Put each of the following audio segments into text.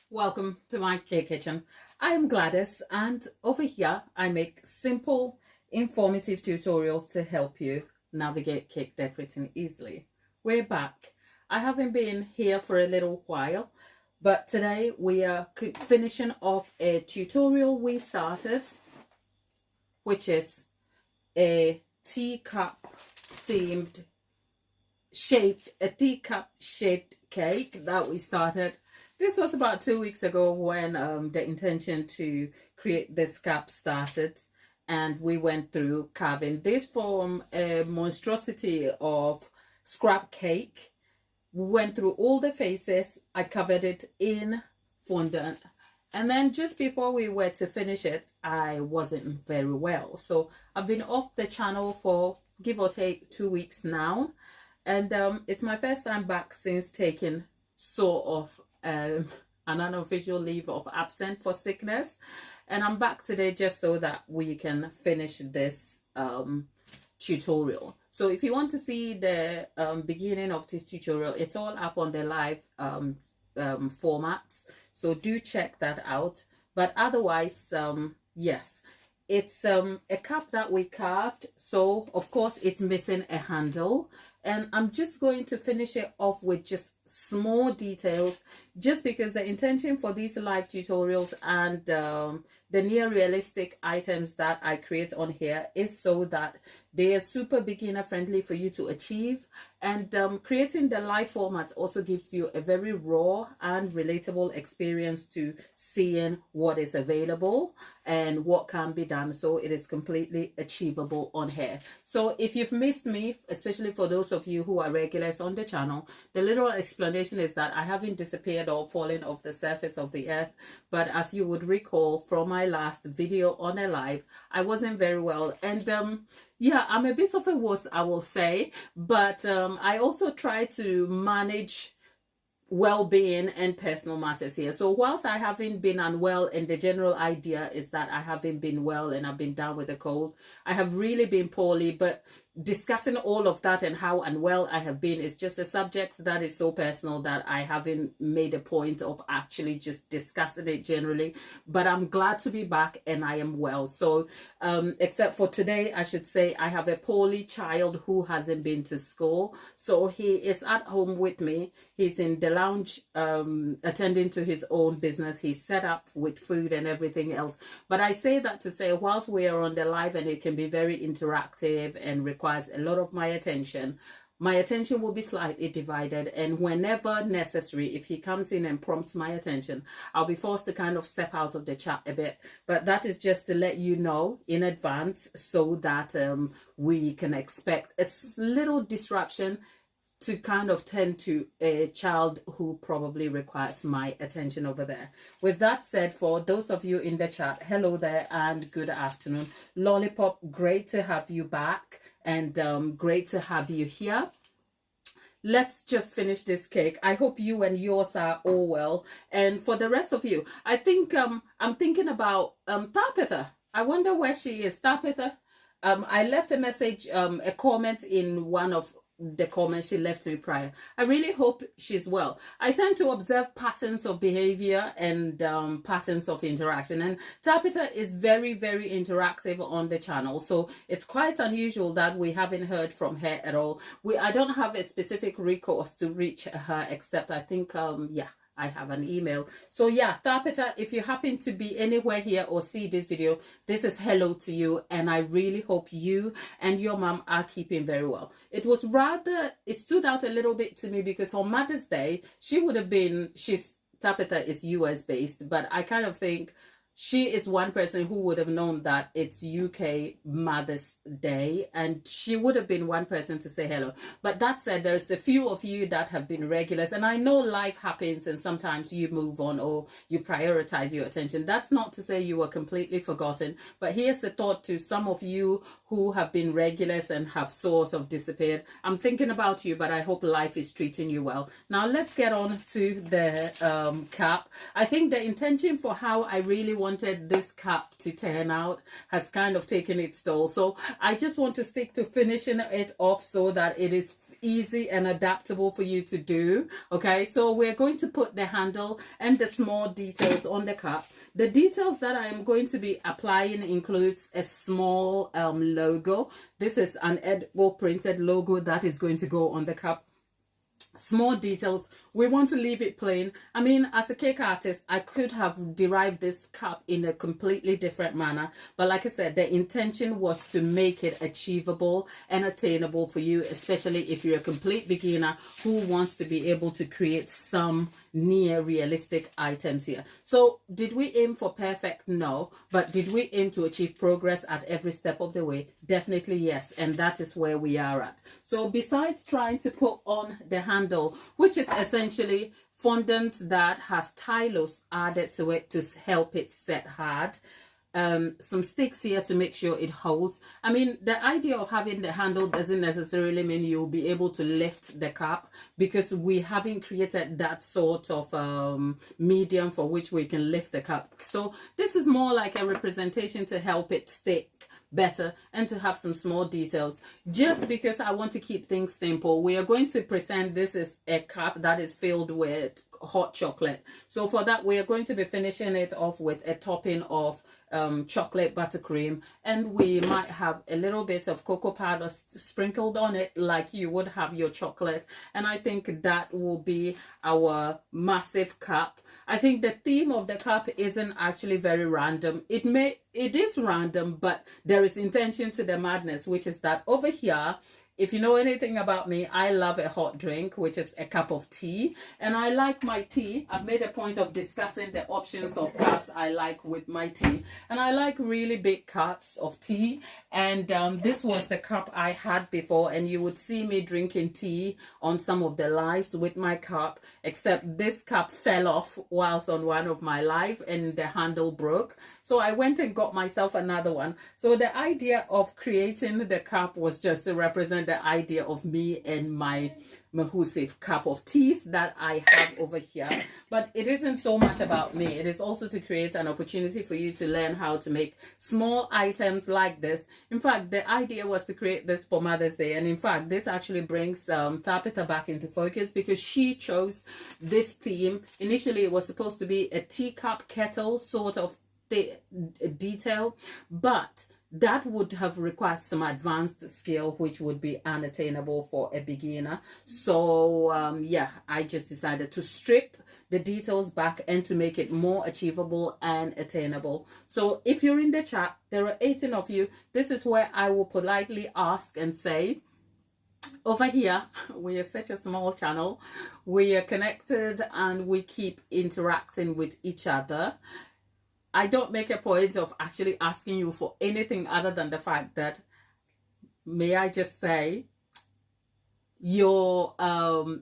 Welcome to my cake kitchen. I am Gladys, and over here I make simple, informative tutorials to help you navigate cake decorating easily. We're back. I haven't been here for a little while, but today we are finishing off a tutorial we started, which is a teacup themed teacup shaped cake that we started. This was about 2 weeks ago when the intention to create this cup started, and we went through carving this from a monstrosity of scrap cake. We went through all the faces. I covered it in fondant, and then just before we were to finish it, I wasn't very well, so I've been off the channel for give or take 2 weeks now, and it's my first time back since taking sort of an unofficial leave of absence for sickness, and I'm back today just so that we can finish this tutorial. So if you want to see the beginning of this tutorial, it's all up on the live formats, so do check that out. But otherwise, yes, it's a cup that we carved, so of course it's missing a handle, and I'm just going to finish it off with just small details, just because the intention for these live tutorials and the near realistic items that I create on here is so that they are super beginner friendly for you to achieve. And creating the live format also gives you a very raw and relatable experience to seeing what is available and what can be done, so it is completely achievable on here. So if you've missed me, especially for those of you who are regulars on the channel, the literal explanation is that I haven't disappeared or fallen off the surface of the earth, but as you would recall from my last video on a live, I wasn't very well, and yeah, I'm a bit of a wuss, I will say, but I also try to manage well-being and personal matters here. So whilst I haven't been unwell, and the general idea is that I haven't been well and I've been down with a cold, I have really been poorly, but discussing all of that and how unwell I have been is just a subject that is so personal that I haven't made a point of actually just discussing it generally. But I'm glad to be back and I am well. So except for today, I should say I have a poorly child who hasn't been to school, so he is at home with me. He's in the lounge attending to his own business. He's set up with food and everything else. But I say that to say, whilst we are on the live and it can be very interactive and requires a lot of my attention will be slightly divided, and whenever necessary, if he comes in and prompts my attention, I'll be forced to kind of step out of the chat a bit. But that is just to let you know in advance, so that we can expect a little disruption to kind of tend to a child who probably requires my attention over there. With that said, for those of you in the chat, hello there and good afternoon. Lollipop, great to have you back, and great to have you here. Let's just finish this cake. I hope you and yours are all well. And for the rest of you, I think I'm thinking about Tapitha. I wonder where she is. Tapitha, I left a message, a comment in one of the comments she left me prior. I really hope she's well. I tend to observe patterns of behavior and patterns of interaction, and Tapita is very, very interactive on the channel, so it's quite unusual that we haven't heard from her at all. I don't have a specific recourse to reach her, except I think yeah, I have an email. So yeah, Tapita, if you happen to be anywhere here or see this video, this is hello to you, and I really hope you and your mom are keeping very well. It stood out a little bit to me because on Mother's Day, Tapita is US based, but I kind of think she is one person who would have known that it's UK Mother's Day, and she would have been one person to say hello. But that said, there's a few of you that have been regulars, and I know life happens and sometimes you move on or you prioritize your attention. That's not to say you were completely forgotten, but here's a thought to some of you who have been regulars and have sort of disappeared. I'm thinking about you, but I hope life is treating you well. Now let's get on to the cup. I think the intention for how I really wanted this cup to turn out has kind of taken its toll, so I just want to stick to finishing it off so that it is easy and adaptable for you to do. Okay, so we're going to put the handle and the small details on the cup. The details that I am going to be applying includes a small logo. This is an edible printed logo that is going to go on the cup. Small details. We want to leave it plain. I mean, as a cake artist, I could have derived this cup in a completely different manner, but like I said, the intention was to make it achievable and attainable for you, especially if you're a complete beginner who wants to be able to create some near realistic items here. So did we aim for perfect? No. But did we aim to achieve progress at every step of the way? Definitely yes. And that is where we are at. So besides trying to put on the handle, which is essentially fondant that has tylose added to it to help it set hard, some sticks here to make sure it holds. I mean, the idea of having the handle doesn't necessarily mean you'll be able to lift the cup, because we haven't created that sort of medium for which we can lift the cup. So this is more like a representation to help it stick better and to have some small details. Just because I want to keep things simple, we are going to pretend this is a cup that is filled with hot chocolate. So for that, we are going to be finishing it off with a topping of chocolate buttercream, and we might have a little bit of cocoa powder sprinkled on it like you would have your chocolate. And I think that will be our massive cup. I think the theme of the cup isn't actually very random. It is random, but there is intention to the madness, which is that over here, if you know anything about me, I love a hot drink, which is a cup of tea. And I like my tea. I've made a point of discussing the options of cups I like with my tea. And I like really big cups of tea. And this was the cup I had before. And you would see me drinking tea on some of the lives with my cup. Except this cup fell off whilst on one of my live and the handle broke. So I went and got myself another one. So the idea of creating the cup was just to represent the idea of me and my massive cup of teas that I have over here. But it isn't so much about me. It is also to create an opportunity for you to learn how to make small items like this. In fact, the idea was to create this for Mother's Day. And in fact, this actually brings Tabitha back into focus, because she chose this theme. Initially, it was supposed to be a teacup kettle sort of the detail, but that would have required some advanced skill, which would be unattainable for a beginner. So yeah, I just decided to strip the details back and to make it more achievable and attainable. So if you're in the chat, there are 18 of you. This is where I will politely ask and say, over here, we are such a small channel, we are connected and we keep interacting with each other. I don't make a point of actually asking you for anything other than the fact that, may I just say, your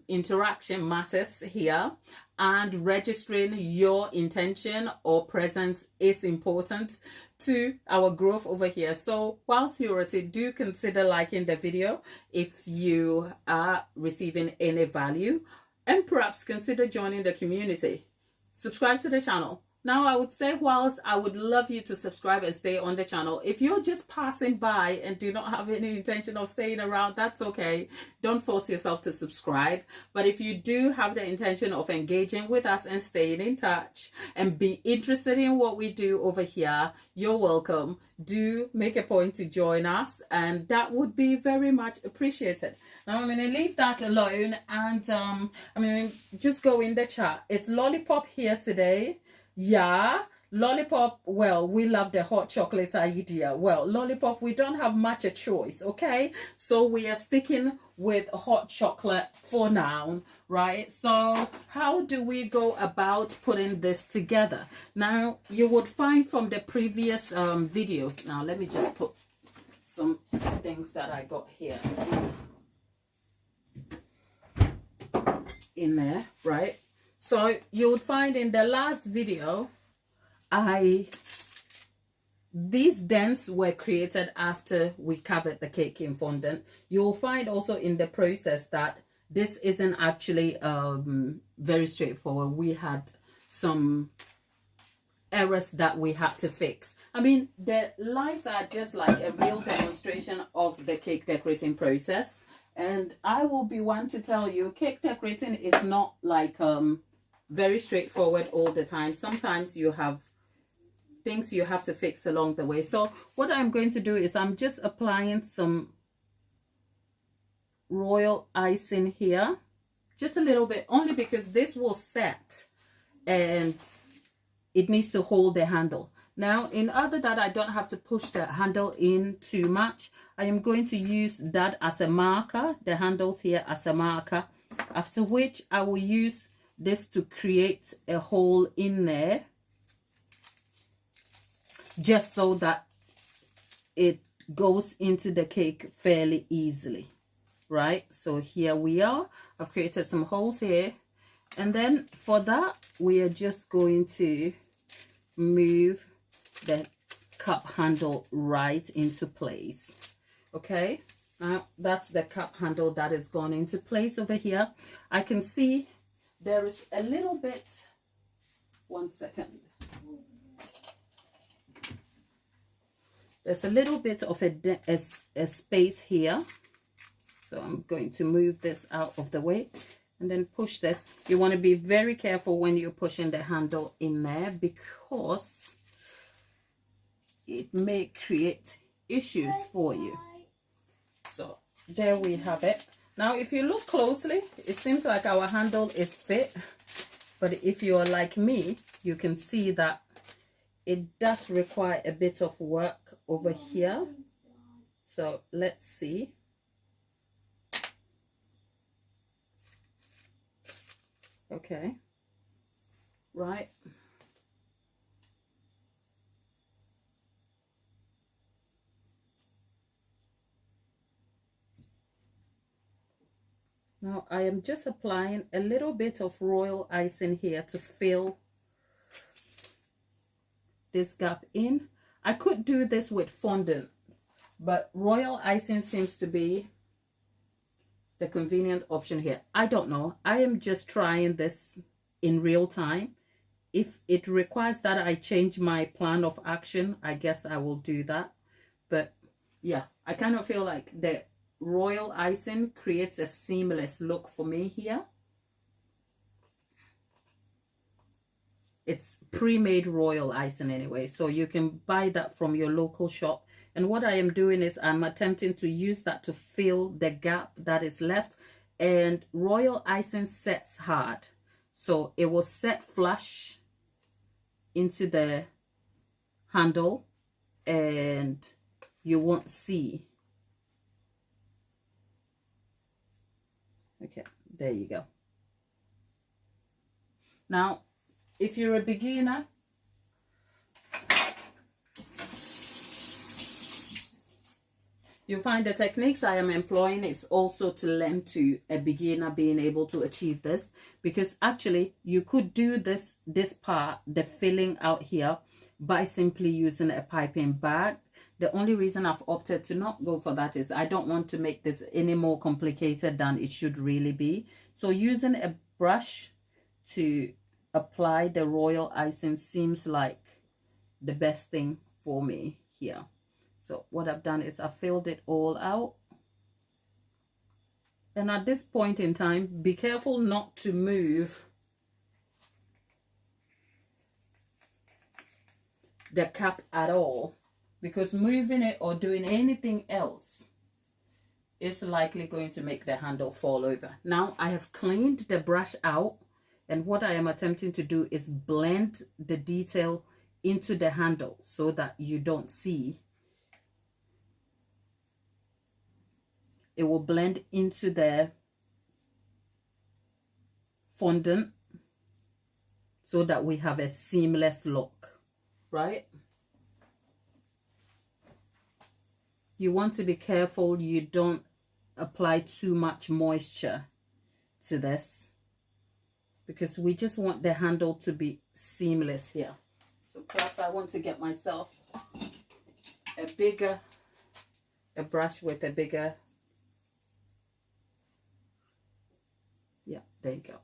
interaction matters here, and registering your intention or presence is important to our growth over here. So whilst you're at it, do consider liking the video if you are receiving any value, and perhaps consider joining the community. Subscribe to the channel. Now, I would say, whilst I would love you to subscribe and stay on the channel, if you're just passing by and do not have any intention of staying around, that's okay. Don't force yourself to subscribe. But if you do have the intention of engaging with us and staying in touch and be interested in what we do over here, you're welcome. Do make a point to join us, and that would be very much appreciated. Now, I'm going to leave that alone, and I'm going to just go in the chat. It's Lollipop here today. Yeah, Lollipop, well, we love the hot chocolate idea. Well, Lollipop, we don't have much a choice, okay? So we are sticking with hot chocolate for now, right? So how do we go about putting this together? Now, you would find from the previous videos. Now, let me just put some things that I got here in there, right? So you would find in the last video, these dents were created after we covered the cake in fondant. You'll find also in the process that this isn't actually very straightforward. We had some errors that we had to fix. I mean, the lives are just like a real demonstration of the cake decorating process. And I will be one to tell you, cake decorating is not like very straightforward all the time. Sometimes you have things you have to fix along the way. So what I'm going to do is I'm just applying some royal icing here, just a little bit, only because this will set and it needs to hold the handle. Now, in order that I don't have to push the handle in too much, I am going to use that as a marker, the handles here as a marker, after which I will use this to create a hole in there, just so that it goes into the cake fairly easily, right? So here we are. I've created some holes here, and then for that we are just going to move the cup handle right into place. Okay, now that's the cup handle that is gone into place over here. I can see there is a little bit, one second, there's a little bit of a space here, so I'm going to move this out of the way and then push this. You want to be very careful when you're pushing the handle in there, because it may create issues for you. So there we have it. Now if you look closely, it seems like our handle is fit, but if you're like me, you can see that it does require a bit of work over here. So let's see. Okay, right. Now I am just applying a little bit of royal icing here to fill this gap in. I could do this with fondant, but royal icing seems to be the convenient option here. I don't know. I am just trying this in real time. If it requires that I change my plan of action, I guess I will do that. But yeah, I kind of feel like the royal icing creates a seamless look for me here. It's pre-made royal icing anyway, so you can buy that from your local shop. And what I am doing is I'm attempting to use that to fill the gap that is left. And royal icing sets hard, so it will set flush into the handle and you won't see. Okay, there you go. Now if you're a beginner, you find the techniques I am employing is also to lend to a beginner being able to achieve this, because actually you could do this part, the filling out here, by simply using a piping bag. The only reason I've opted to not go for that is I don't want to make this any more complicated than it should really be. So using a brush to apply the royal icing seems like the best thing for me here. So what I've done is I filled it all out. And at this point in time, be careful not to move the cap at all, because moving it or doing anything else is likely going to make the handle fall over. Now I have cleaned the brush out, and what I am attempting to do is blend the detail into the handle so that you don't see. It will blend into the fondant so that we have a seamless look, right? You want to be careful you don't apply too much moisture to this, because we just want the handle to be seamless here. So perhaps I want to get myself a brush with a bigger, yeah, there you go.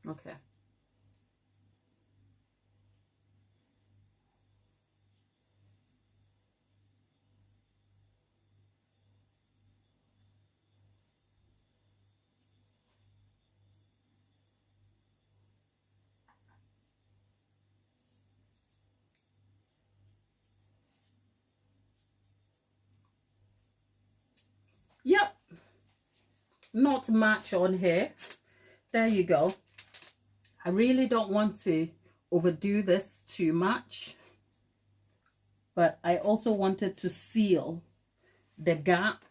Okay. Yep, not much on here. There you go. I really don't want to overdo this too much, but I also wanted to seal the gap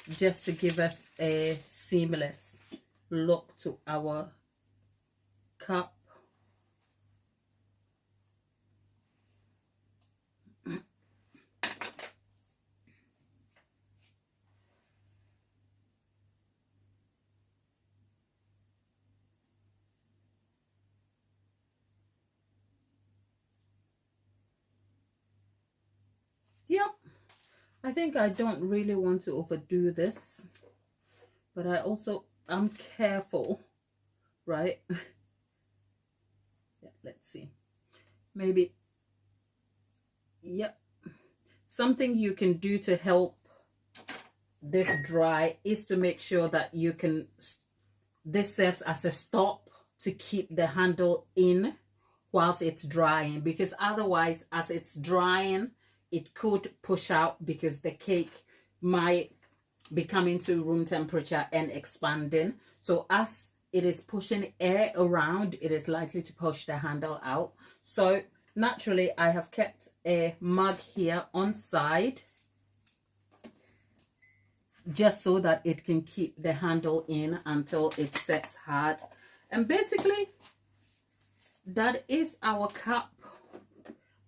just to give us a seamless look to our cup. Yep, I think I don't really want to overdo this, but I'm careful, right? Yeah, let's see. Maybe, yep. Something you can do to help this dry is to make sure that this serves as a stop to keep the handle in whilst it's drying, because otherwise as it's drying it could push out because the cake might be coming to room temperature and expanding. So as it is pushing air around, it is likely to push the handle out. So naturally I have kept a mug here on side just so that it can keep the handle in until it sets hard. And basically that is our cup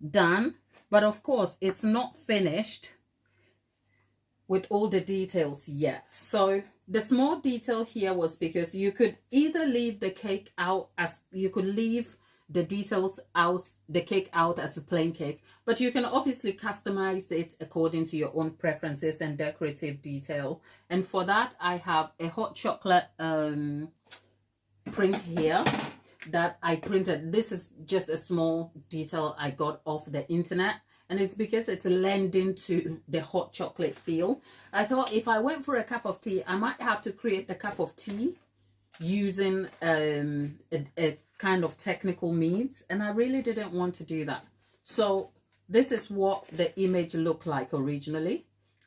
done. But of course it's not finished with all the details yet. So the small detail here was because you could either leave the cake out as, you could leave the details out, the cake out as a plain cake, but you can obviously customize it according to your own preferences and decorative detail. And for that I have a hot chocolate print here that I printed. This is just a small detail I got off the internet, and it's because it's lending to the hot chocolate feel. I thought if I went for a cup of tea, I might have to create a cup of tea using a kind of technical means, and I really didn't want to do that. So this is what the image looked like originally.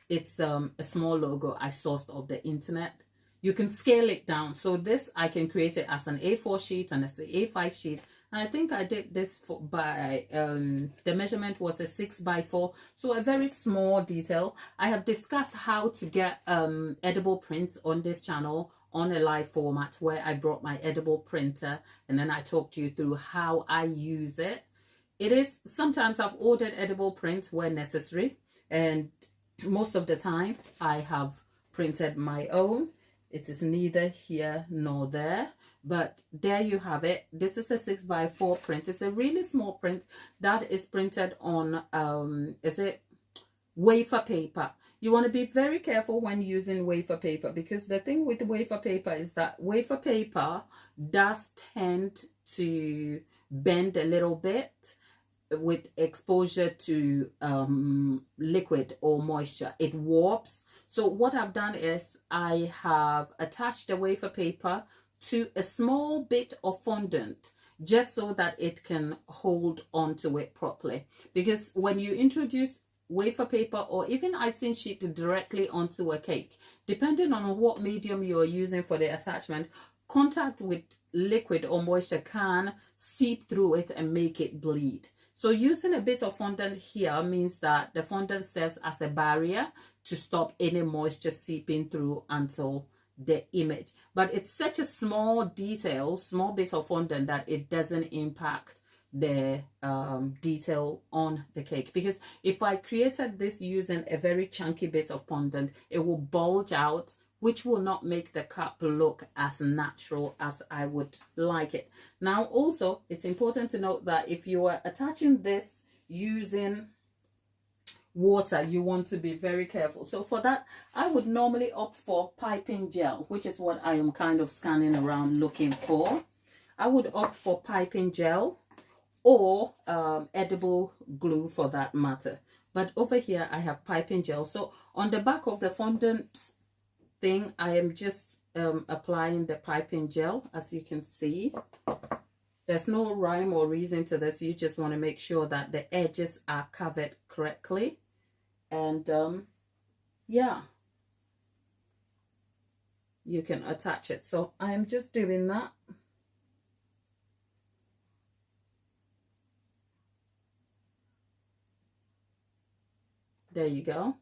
It's a small logo I sourced off the internet. You can scale it down. So this, I can create it as an A4 sheet and as an A5 sheet. And I think I did this by, the measurement was a 6x4. So a very small detail. I have discussed how to get edible prints on this channel on a live format, where I brought my edible printer and then I talked you through how I use it. It is, sometimes I've ordered edible prints where necessary, and most of the time I have printed my own. It is neither here nor there, but there you have it. This is a 6x4 print. It's a really small print that is printed on is it wafer paper. You want to be very careful when using wafer paper, because the thing with wafer paper is that wafer paper does tend to bend a little bit with exposure to liquid or moisture. It warps. So what I've done is I have attached the wafer paper to a small bit of fondant just so that it can hold onto it properly, because when you introduce wafer paper or even icing sheet directly onto a cake, depending on what medium you are using for the attachment, contact with liquid or moisture can seep through it and make it bleed. So using a bit of fondant here means that the fondant serves as a barrier to stop any moisture seeping through until the image. But it's such a small detail, small bit of fondant, that it doesn't impact the detail on the cake, because if I created this using a very chunky bit of fondant, it will bulge out, which will not make the cup look as natural as I would like it. Now also, it's important to note that if you are attaching this using water, you want to be very careful. So for that, I would normally opt for piping gel, which is what I am kind of scanning around looking for. I would opt for piping gel or edible glue for that matter. But over here I have piping gel. So on the back of the fondant thing, I am just applying the piping gel. As you can see, there's no rhyme or reason to this. You just want to make sure that the edges are covered correctly. And yeah, you can attach it. So I'm just doing that. There you go.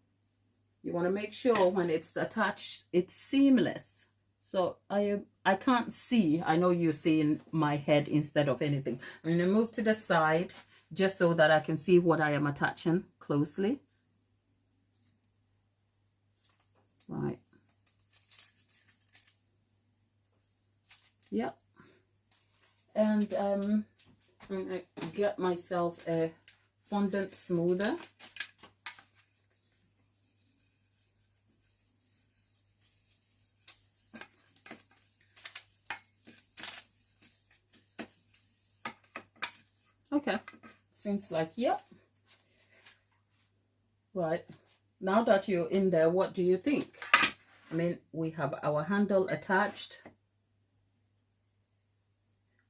You want to make sure when it's attached, it's seamless. So I can't see. I know you're seeing my head instead of anything. I'm going to move to the side just so that I can see what I am attaching closely. Right. Yep. And I'm going to get myself a fondant smoother. Okay, seems like, yep. Right, now that you're in there, what do you think? I mean, we have our handle attached.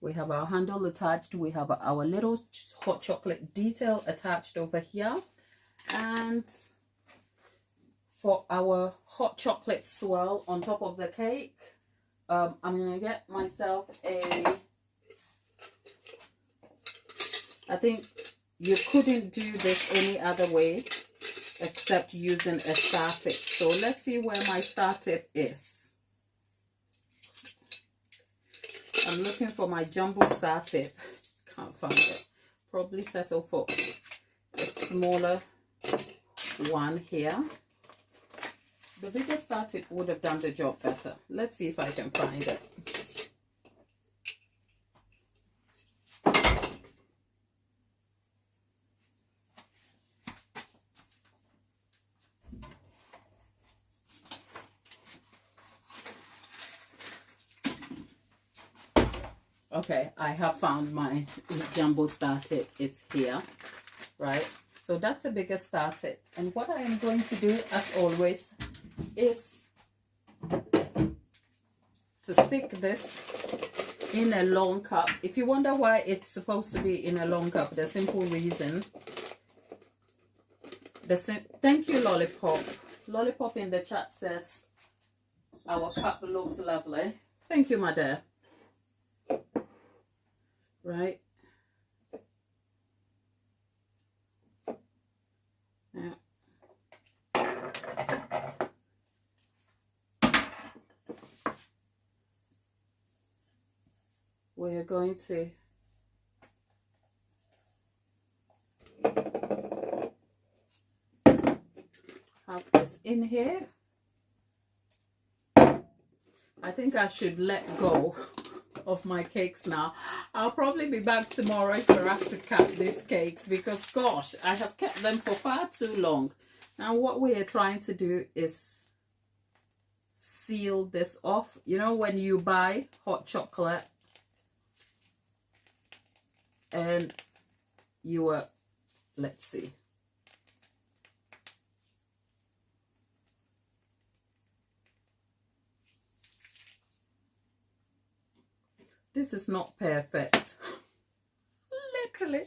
We have our handle attached. We have our little hot chocolate detail attached over here. And for our hot chocolate swirl on top of the cake, I'm going to get myself a... I think you couldn't do this any other way except using a star tip. So let's see where my star tip is. I'm looking for my jumbo star tip. Can't find it. Probably settle for a smaller one here. The bigger star tip would have done the job better. Let's see if I can find it. Okay, I have found my jumbo star tip. It's here, right? So that's a bigger star tip. And what I am going to do, as always, is to stick this in a long cup. If you wonder why it's supposed to be in a long cup, the simple reason. Thank you, Lollipop. Lollipop in the chat says, our cup looks lovely. Thank you, my dear. Right. Yeah. We're going to have this in here. I think I should let go of my cakes now. I'll probably be back tomorrow for us to cut these cakes because gosh, I have kept them for far too long. Now what we are trying to do is seal this off. You know, when you buy hot chocolate and you are, let's see, this is not perfect. Literally,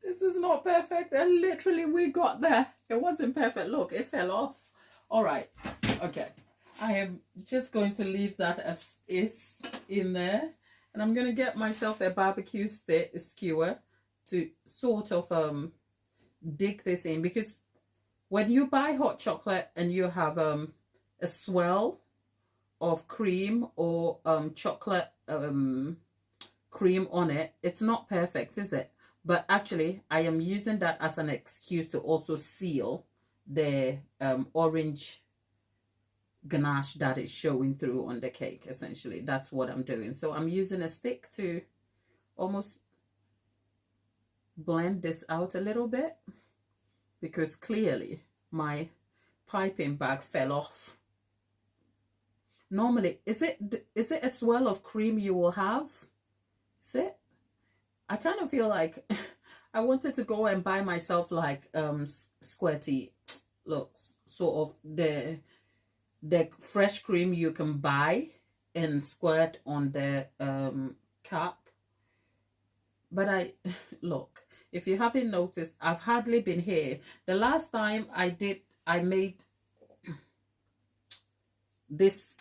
this is not perfect. And literally, we got there. It wasn't perfect. Look, it fell off. All right. Okay. I am just going to leave that as is in there. And I'm going to get myself a barbecue skewer to sort of dig this in. Because when you buy hot chocolate and you have a swirl of cream or chocolate cream on it, it's not perfect, is it? But actually I am using that as an excuse to also seal the orange ganache that is showing through on the cake. Essentially that's what I'm doing. So I'm using a stick to almost blend this out a little bit because clearly my piping bag fell off. Normally, is it a swirl of cream you will have? See, I kind of feel like I wanted to go and buy myself like squirty, look, sort of the fresh cream you can buy and squirt on the cup. But I look, if you haven't noticed, I've hardly been here. The last time I made this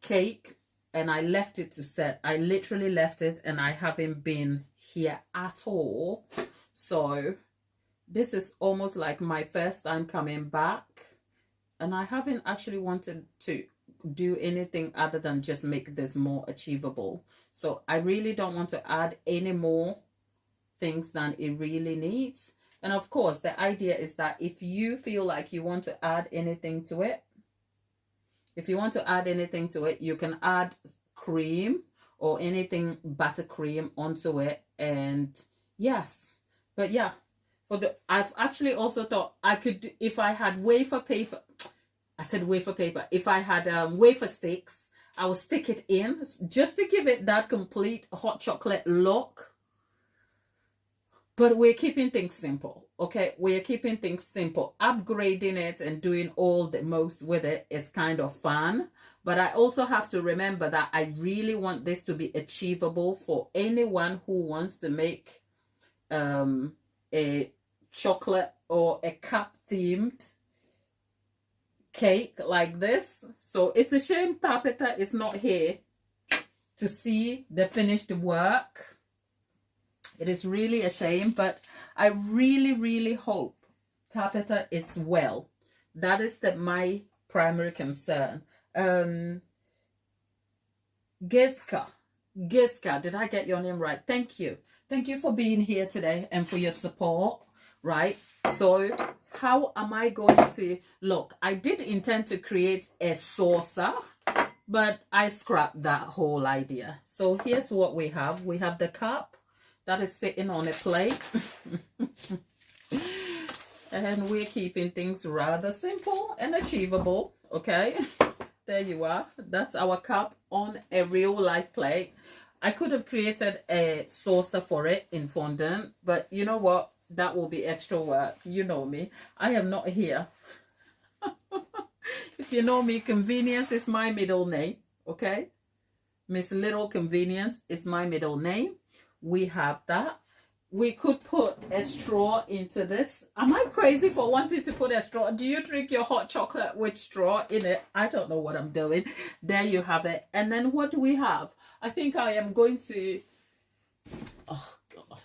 cake and I left it to set. I literally left it and I haven't been here at all. So this is almost like my first time coming back, and I haven't actually wanted to do anything other than just make this more achievable. So I really don't want to add any more things than it really needs. And of course, the idea is that if you feel like you want to add anything to it, you can add cream or anything buttercream onto it. And yes, but yeah, I've actually also thought I could, if I had wafer paper, if I had wafer sticks, I would stick it in just to give it that complete hot chocolate look. But we're keeping things simple, okay? We're keeping things simple. Upgrading it and doing all the most with it is kind of fun. But I also have to remember that I really want this to be achievable for anyone who wants to make a chocolate or a cup themed cake like this. So it's a shame Tabitha is not here to see the finished work. It is really a shame, but I really, really hope Tabitha is well. That is my primary concern. Giska, did I get your name right? Thank you. Thank you for being here today and for your support, right? So how am I going to look? I did intend to create a saucer, but I scrapped that whole idea. So here's what we have. We have the cup that is sitting on a plate. And we're keeping things rather simple and achievable, okay? There you are. That's our cup on a real life plate. I could have created a saucer for it in fondant, but you know what? That will be extra work. You know me. I am not here. If you know me, convenience is my middle name, okay? Miss Little Convenience is my middle name. We have that. We could put a straw into this. Am I crazy for wanting to put a straw? Do you drink your hot chocolate with straw in it? I don't know what I'm doing. There you have it. And then what do we have? I think I am going to... Oh, God.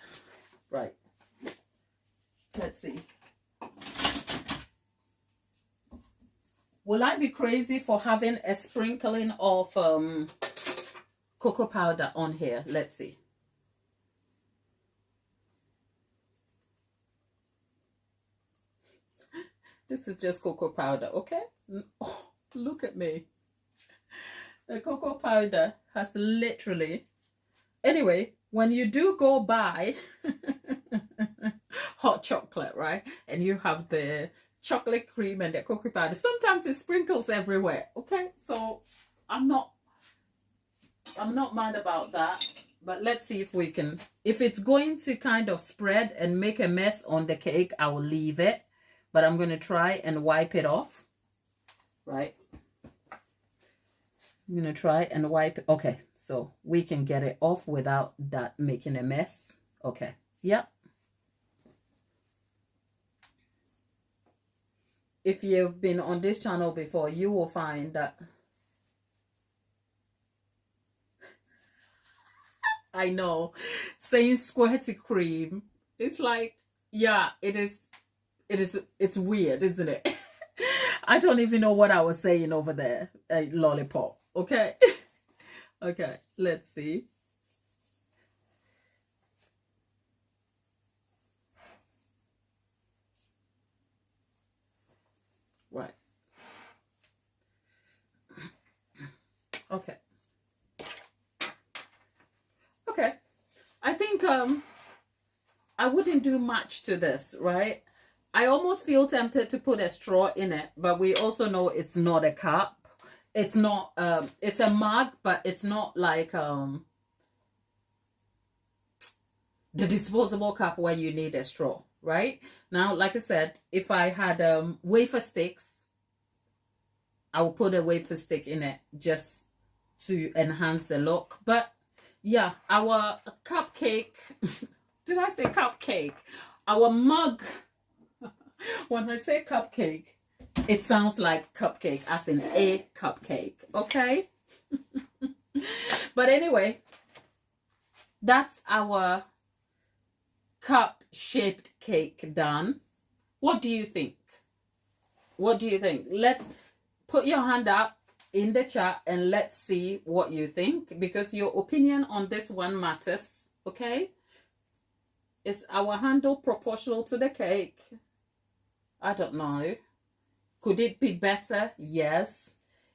Right. Let's see. Will I be crazy for having a sprinkling of cocoa powder on here? Let's see. This is just cocoa powder, okay? Oh, look at me. The cocoa powder has literally... Anyway, when you do go buy hot chocolate, right? And you have the chocolate cream and the cocoa powder, sometimes it sprinkles everywhere, okay? So I'm not mad about that. But let's see if we can... If it's going to kind of spread and make a mess on the cake, I will leave it. But I'm going to try and wipe it off, right? I'm going to try and wipe it. Okay, so we can get it off without that making a mess. Okay, yep. If you've been on this channel before, you will find that... I know, saying squirty cream, it's like, yeah, it's weird, isn't it? I don't even know what I was saying over there. Lollipop, okay? Okay, let's see. Right. Okay. Okay. I think I wouldn't do much to this, right? I almost feel tempted to put a straw in it, but we also know it's not a cup. It's not it's a mug, but it's not like the disposable cup where you need a straw, right? Now, like I said, if I had wafer sticks, I will put a wafer stick in it just to enhance the look. But yeah, our cupcake, did I say cupcake? Our mug, when I say cupcake, it sounds like cupcake, as in a cupcake, okay? But anyway, that's our cup-shaped cake done. What do you think? What do you think? Let's put your hand up in the chat and let's see what you think, because your opinion on this one matters, okay? Is our handle proportional to the cake? I don't know. Could it be better? Yes.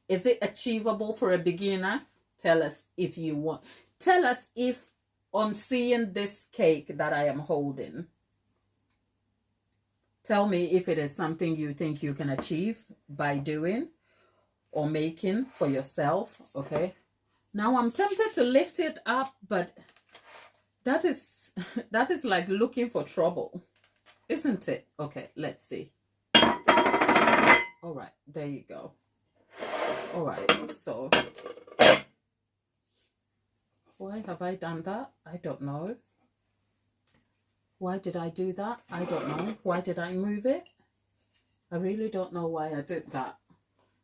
Is it achievable for a beginner? Tell us if you want. Tell us if on seeing this cake that I am holding, tell me if it is something you think you can achieve by doing or making for yourself, okay? Now I'm tempted to lift it up, but that is like looking for trouble, isn't it? Okay, let's see. All right, there you go. All right, so why have I done that? I don't know. Why did I do that? I don't know. Why did I move it? I really don't know why I did that.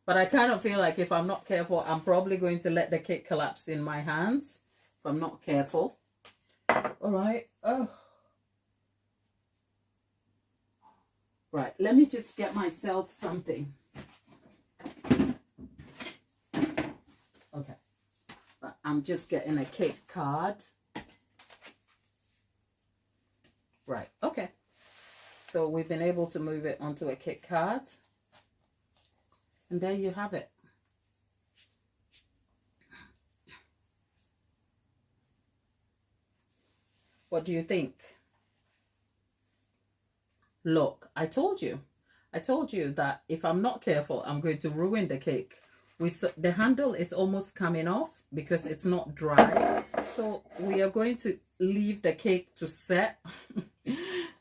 But I kind of feel like if I'm not careful, I'm probably going to let the cake collapse in my hands if I'm not careful. All right. Oh. Right, let me just get myself something. Okay. I'm just getting a cake card. Right, okay. So we've been able to move it onto a cake card. And there you have it. What do you think? Look, I told you that if I'm not careful, I'm going to ruin the cake. The handle is almost coming off because it's not dry. So we are going to leave the cake to set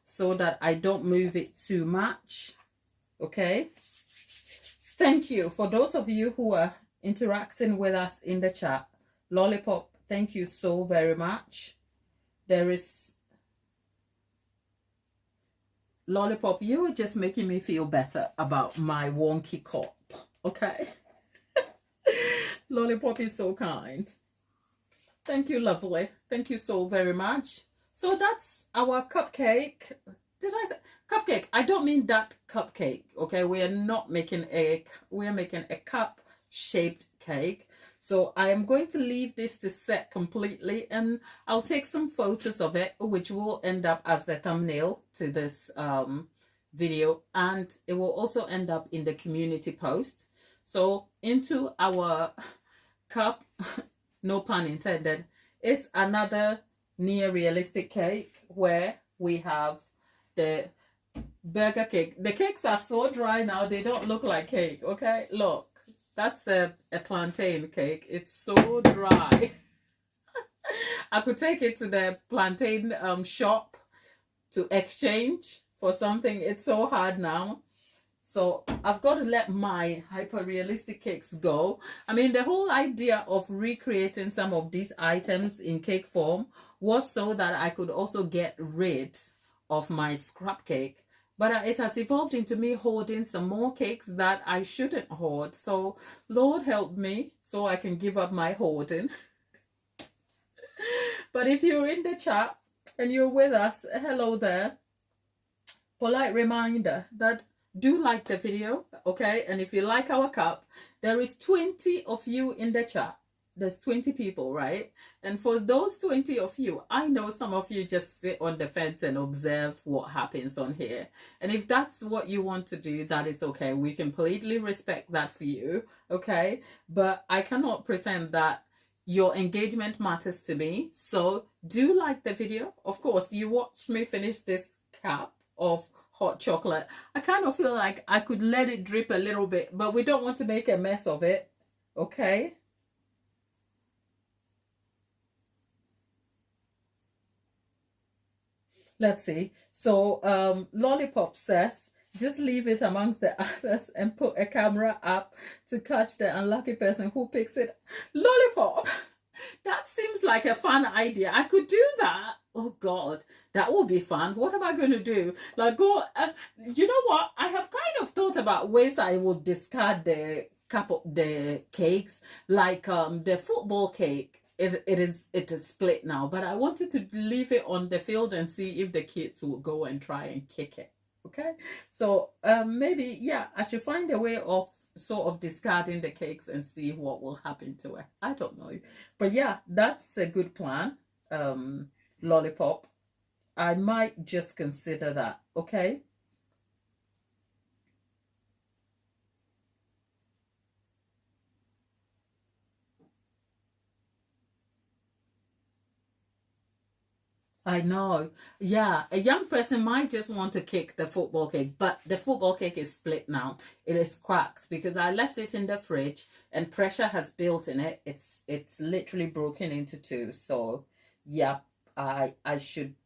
so that I don't move it too much. Okay. Thank you for those of you who are interacting with us in the chat. Lollipop, thank you so very much. There is Lollipop, you are just making me feel better about my wonky cup, okay? Lollipop is so kind. Thank you, lovely. Thank you so very much. So that's our cupcake. Did I say cupcake? I don't mean that cupcake, okay? We are not making we are making a cup-shaped cake. So I am going to leave this to set completely, and I'll take some photos of it, which will end up as the thumbnail to this video, and it will also end up in the community post. So into our cup, no pun intended, is another near realistic cake where we have the burger cake. The cakes are so dry now, they don't look like cake, okay? Look. That's a plantain cake. It's so dry. I could take it to the plantain shop to exchange for something. It's so hard now. So I've got to let my hyper-realistic cakes go. I mean, the whole idea of recreating some of these items in cake form was so that I could also get rid of my scrap cake. But it has evolved into me hoarding some more cakes that I shouldn't hoard. So, Lord help me so I can give up my hoarding. But if you're in the chat and you're with us, hello there. Polite reminder that do like the video, okay? And if you like our cup, there is 20 of you in the chat. There's 20 people, right? And for those 20 of you, I know some of you just sit on the fence and observe what happens on here. And if that's what you want to do, that is okay. We completely respect that for you, okay? But I cannot pretend that your engagement matters to me. So do like the video. Of course, you watched me finish this cup of hot chocolate. I kind of feel like I could let it drip a little bit, but we don't want to make a mess of it, okay? let's see. So Lollipop says, just leave it amongst the others and put a camera up to catch the unlucky person who picks it. Lollipop, that seems like a fun idea. I could do that. Oh God, that would be fun. What am I going to do? Like go, you know what? I have kind of thought about ways I will discard the cup of the cakes, like the football cake. It is split now, but I wanted to leave it on the field and see if the kids will go and try and kick it. Okay, so maybe yeah, I should find a way of sort of discarding the cakes and see what will happen to it. I don't know, but yeah, that's a good plan. Lollipop, I might just consider that. Okay. I know. Yeah, a young person might just want to kick the football cake, but the football cake is split now. It is cracked because I left it in the fridge and pressure has built in it. It's literally broken into two. So, yeah, I should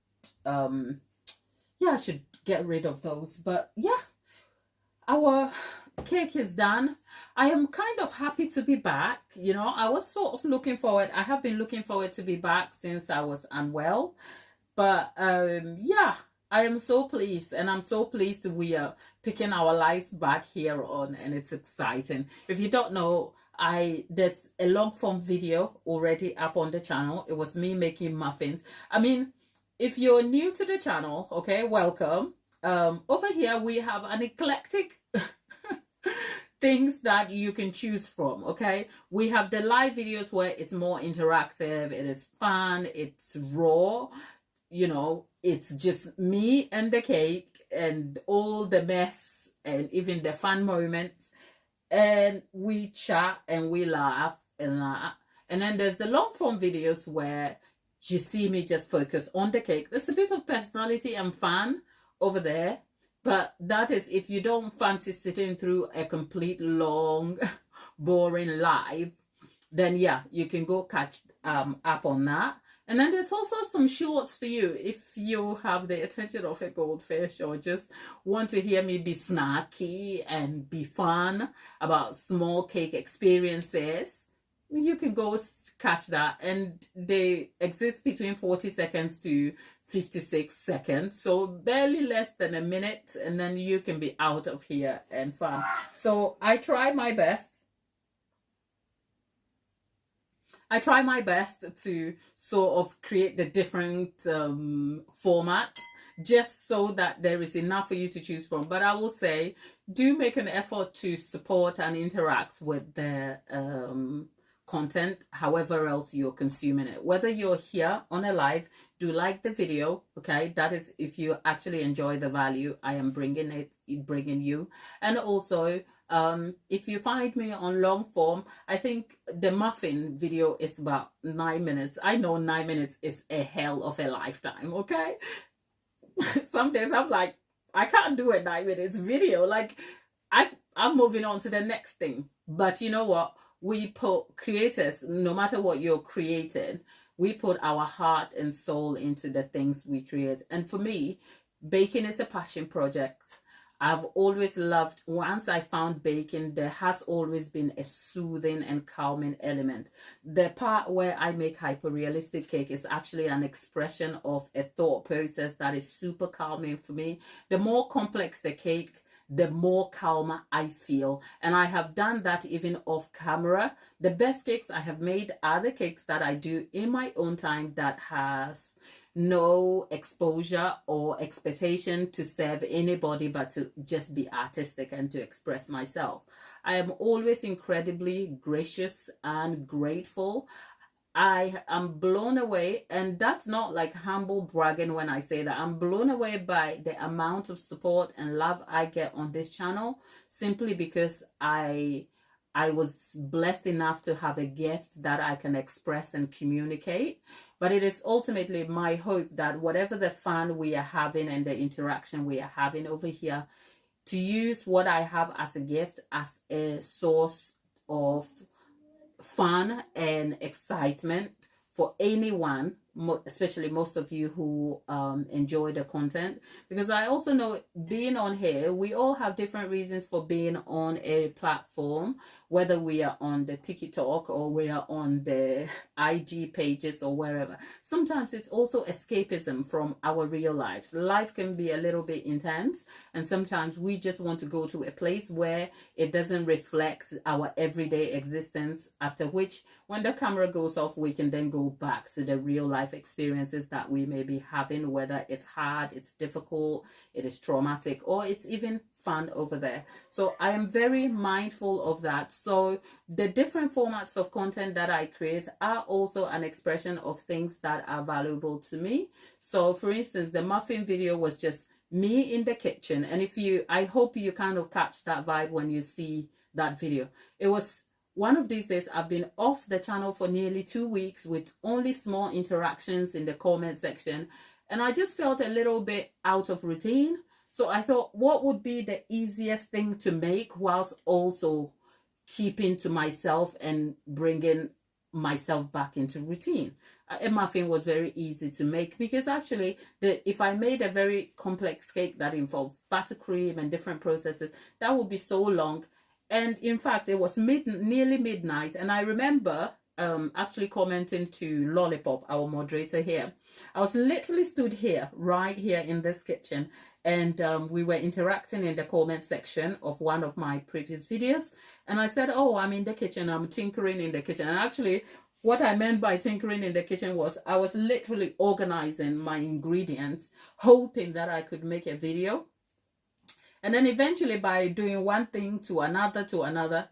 yeah, I should get rid of those. But yeah, our cake is done. I am kind of happy to be back. You know, I was sort of looking forward. I have been looking forward to be back since I was unwell. But yeah, I am so pleased, and I'm so pleased we are picking our lives back here on, and it's exciting. If you don't know, there's a long form video already up on the channel. It was me making muffins. I mean, if you're new to the channel, okay, welcome. Over here we have an eclectic things that you can choose from. Okay, we have the live videos where it's more interactive, it is fun, it's raw, you know, it's just me and the cake and all the mess and even the fun moments, and we chat and we laugh and laugh. And then there's the long form videos where you see me just focus on the cake. There's a bit of personality and fun over there, but that is if you don't fancy sitting through a complete long boring live, then yeah, you can go catch up on that. And then there's also some shorts for you if you have the attention of a goldfish or just want to hear me be snarky and be fun about small cake experiences. You can go catch that, and they exist between 40 seconds to 56 seconds, so barely less than a minute, and then you can be out of here and fun. So I try my best to sort of create the different formats just so that there is enough for you to choose from. But I will say, do make an effort to support and interact with the content, however else you're consuming it. Whether you're here on a live, do like the video, okay? That is if you actually enjoy the value I am bringing you. And also, if you find me on long form, I think the muffin video is about 9 minutes. I know 9 minutes is a hell of a lifetime, okay? Some days I'm like, I can't do a 9 minutes video. Like, I'm moving on to the next thing. But you know what? We put creators, no matter what you're creating, we put our heart and soul into the things we create. And for me, baking is a passion project. I've always loved, once I found baking, there has always been a soothing and calming element. The part where I make hyper-realistic cake is actually an expression of a thought process that is super calming for me. The more complex the cake, the more calmer I feel. And I have done that even off camera. The best cakes I have made are the cakes that I do in my own time that has no exposure or expectation to serve anybody, but to just be artistic and to express myself. I am always incredibly gracious and grateful. I am blown away, and that's not like humble bragging when I say that. I'm blown away by the amount of support and love I get on this channel, simply because I was blessed enough to have a gift that I can express and communicate. But it is ultimately my hope that whatever the fun we are having and the interaction we are having over here, to use what I have as a gift as a source of fun and excitement for anyone, especially most of you who enjoy the content, because I also know being on here, we all have different reasons for being on a platform, whether we are on the TikTok or we are on the IG pages or wherever. Sometimes it's also escapism from our real lives. Life can be a little bit intense, and sometimes we just want to go to a place where it doesn't reflect our everyday existence, after which when the camera goes off, we can then go back to the real life experiences that we may be having, whether it's hard, it's difficult, it is traumatic, or it's even fun over there. So I am very mindful of that. So the different formats of content that I create are also an expression of things that are valuable to me. So for instance, the muffin video was just me in the kitchen, and I hope you kind of catch that vibe when you see that video. It was one of these days. I've been off the channel for nearly 2 weeks with only small interactions in the comment section, and I just felt a little bit out of routine. So I thought, what would be the easiest thing to make whilst also keeping to myself and bringing myself back into routine? A muffin was very easy to make, because actually if I made a very complex cake that involved buttercream and different processes, that would be so long. And in fact, it was nearly midnight, and I remember actually commenting to Lollipop, our moderator here. I was literally stood here, right here in this kitchen, and we were interacting in the comment section of one of my previous videos, and I said, oh, I'm in the kitchen, I'm tinkering in the kitchen. And actually what I meant by tinkering in the kitchen was I was literally organizing my ingredients, hoping that I could make a video. And then eventually, by doing one thing to another,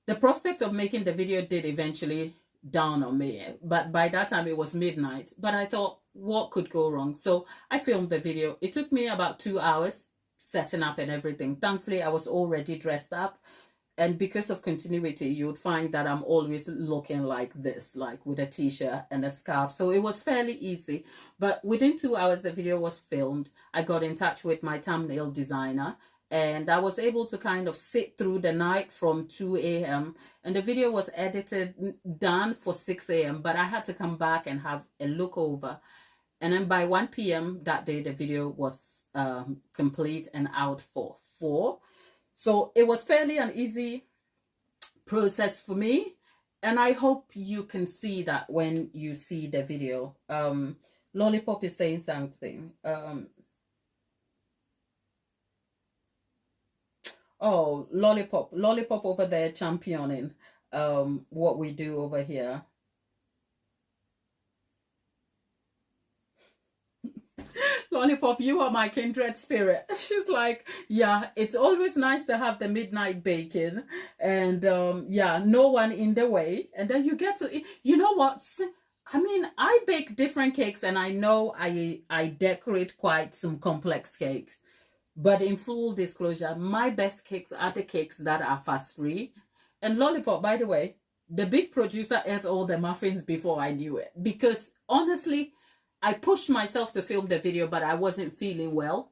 the prospect of making the video did eventually dawn on me. But by that time, it was midnight. But I thought, what could go wrong? So I filmed the video. It took me about 2 hours setting up and everything. Thankfully, I was already dressed up. And because of continuity, you would find that I'm always looking like this, like with a t-shirt and a scarf. So it was fairly easy. But within 2 hours, the video was filmed. I got in touch with my thumbnail designer, and I was able to kind of sit through the night from 2 a.m. And the video was edited, done for 6 a.m. But I had to come back and have a look over. And then by 1 p.m. that day, the video was complete and out for 4. So it was fairly an easy process for me, and I hope you can see that when you see the video. Lollipop is saying something. Oh, Lollipop over there championing what we do over here. Lollipop, you are my kindred spirit. She's like, yeah, it's always nice to have the midnight baking, and yeah, no one in the way, and then you get to eat. You know what? I mean, I bake different cakes, and I know I decorate quite some complex cakes, but in full disclosure, my best cakes are the cakes that are fast free. And Lollipop, by the way, the big producer ate all the muffins before I knew it, because honestly, I pushed myself to film the video, but I wasn't feeling well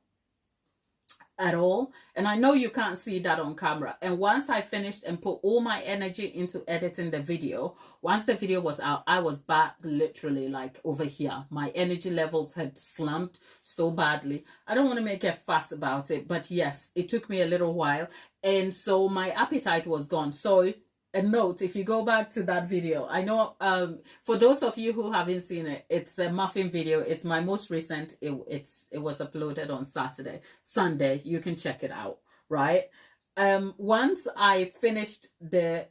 at all. And I know you can't see that on camera. And once I finished and put all my energy into editing the video, once the video was out, I was back literally like over here. My energy levels had slumped so badly. I don't want to make a fuss about it, but yes, it took me a little while. And so my appetite was gone. So a note, if you go back to that video, I know for those of you who haven't seen it, it's a muffin video. It's my most recent. It was uploaded on Sunday. You can check it out, right? Once I finished the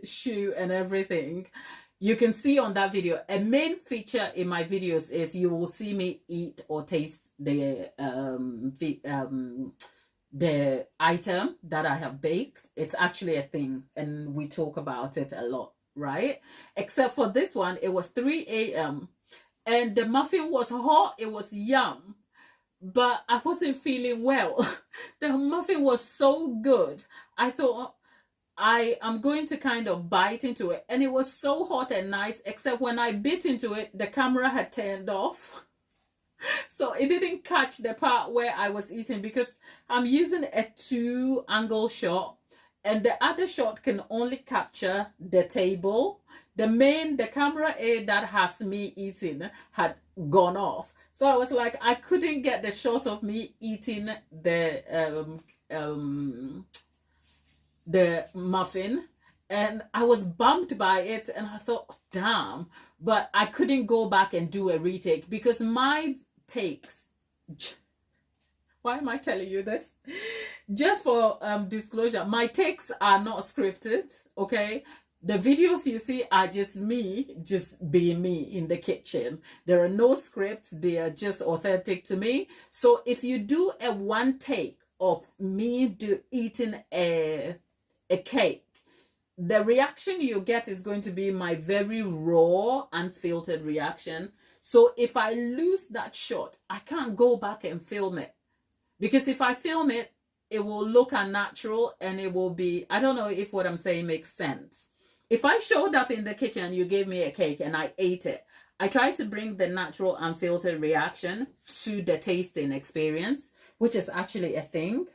shoe and everything, you can see on that video, a main feature in my videos is you will see me eat or taste the item that I have baked. It's actually a thing, and we talk about it a lot, right? Except for this one, it was 3 a.m. and the muffin was hot. It was yum, but I wasn't feeling well. The muffin was so good. I thought I am going to kind of bite into it, and it was so hot and nice, except when I bit into it, the camera had turned off. So it didn't catch the part where I was eating, because I'm using a 2-angle shot, and the other shot can only capture the table. The camera A that has me eating had gone off. So I was like, I couldn't get the shot of me eating the muffin, and I was bummed by it, and I thought, damn. But I couldn't go back and do a retake because my takes, why am I telling you this? Just for disclosure, my takes are not scripted, okay? The videos you see are just me, just being me in the kitchen. There are no scripts. They are just authentic to me. So if you do a one take of me eating a cake, the reaction you get is going to be my very raw, unfiltered reaction. So if I lose that shot, I can't go back and film it. Because if I film it, it will look unnatural and it will be, I don't know if what I'm saying makes sense. If I showed up in the kitchen, you gave me a cake and I ate it, I try to bring the natural, unfiltered reaction to the tasting experience, which is actually a thing.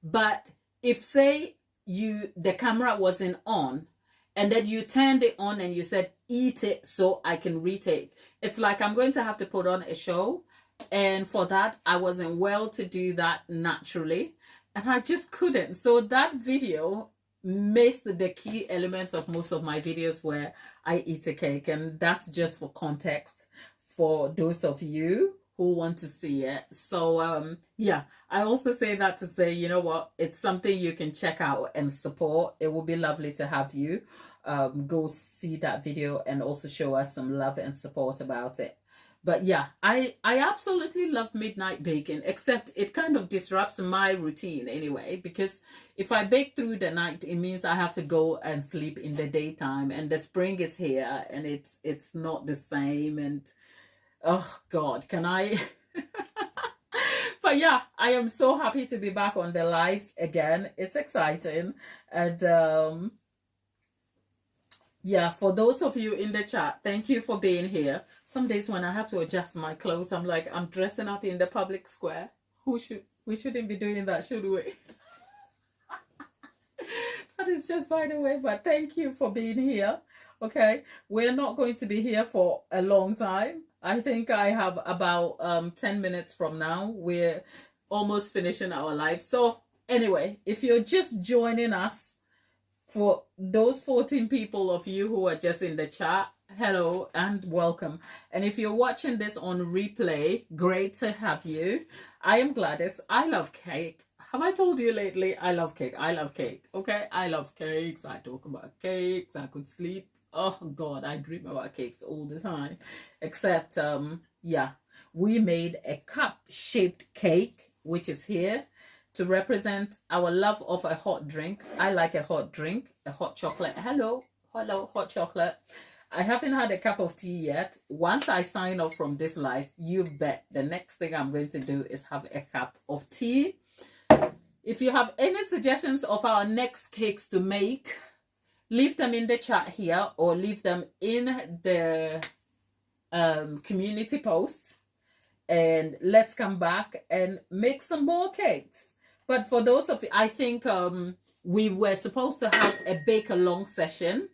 But if, say, the camera wasn't on and then you turned it on and you said, eat it so I can retake, it's like I'm going to have to put on a show. And for that, I wasn't well to do that naturally, and I just couldn't. So that video missed the key elements of most of my videos where I eat a cake, and that's just for context for those of you who want to see it. So yeah, I also say that to say, you know what, it's something you can check out and support. It will be lovely to have you go see that video and also show us some love and support about it. But yeah, I absolutely love midnight baking, except it kind of disrupts my routine anyway, because if I bake through the night, it means I have to go and sleep in the daytime, and the spring is here and it's not the same, and oh God, can I? But yeah, I am so happy to be back on the lives again. It's exciting. And yeah, for those of you in the chat, thank you for being here. Some days when I have to adjust my clothes, I'm like, I'm dressing up in the public square. We shouldn't be doing that, should we? That is just by the way, but thank you for being here. Okay, we're not going to be here for a long time. I think I have about 10 minutes from now. We're almost finishing our live. So anyway, if you're just joining us, for those 14 people of you who are just in the chat, hello and welcome. And if you're watching this on replay, great to have you. I am Gladys. I love cake. Have I told you lately? I love cake. I love cake. Okay, I love cakes. I talk about cakes. I could sleep. Oh God, I dream about cakes all the time. Except yeah, we made a cup-shaped cake, which is here, to represent our love of a hot drink. I like a hot drink, a hot chocolate. Hello, hot chocolate. I haven't had a cup of tea yet. Once I sign off from this live, you bet the next thing I'm going to do is have a cup of tea. If you have any suggestions of our next cakes to make, leave them in the chat here or leave them in the community post, and let's come back and make some more cakes. But for those of you, I think we were supposed to have a bake-along session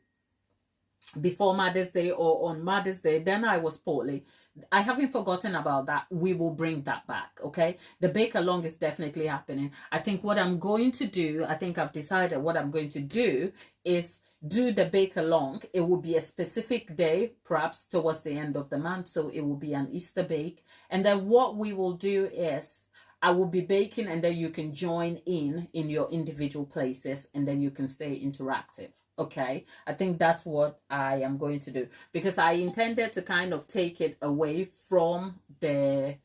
before Mother's Day or on Mother's Day. Then I was poorly. I haven't forgotten about that. We will bring that back, okay? The bake-along is definitely happening. I think what I'm going to do, I think I've decided what I'm going to do is do the bake-along. It will be a specific day, perhaps towards the end of the month. So it will be an Easter bake. And then what we will do is I will be baking, and then you can join in your individual places, and then you can stay interactive. Okay, I think that's what I am going to do, because I intended to kind of take it away from the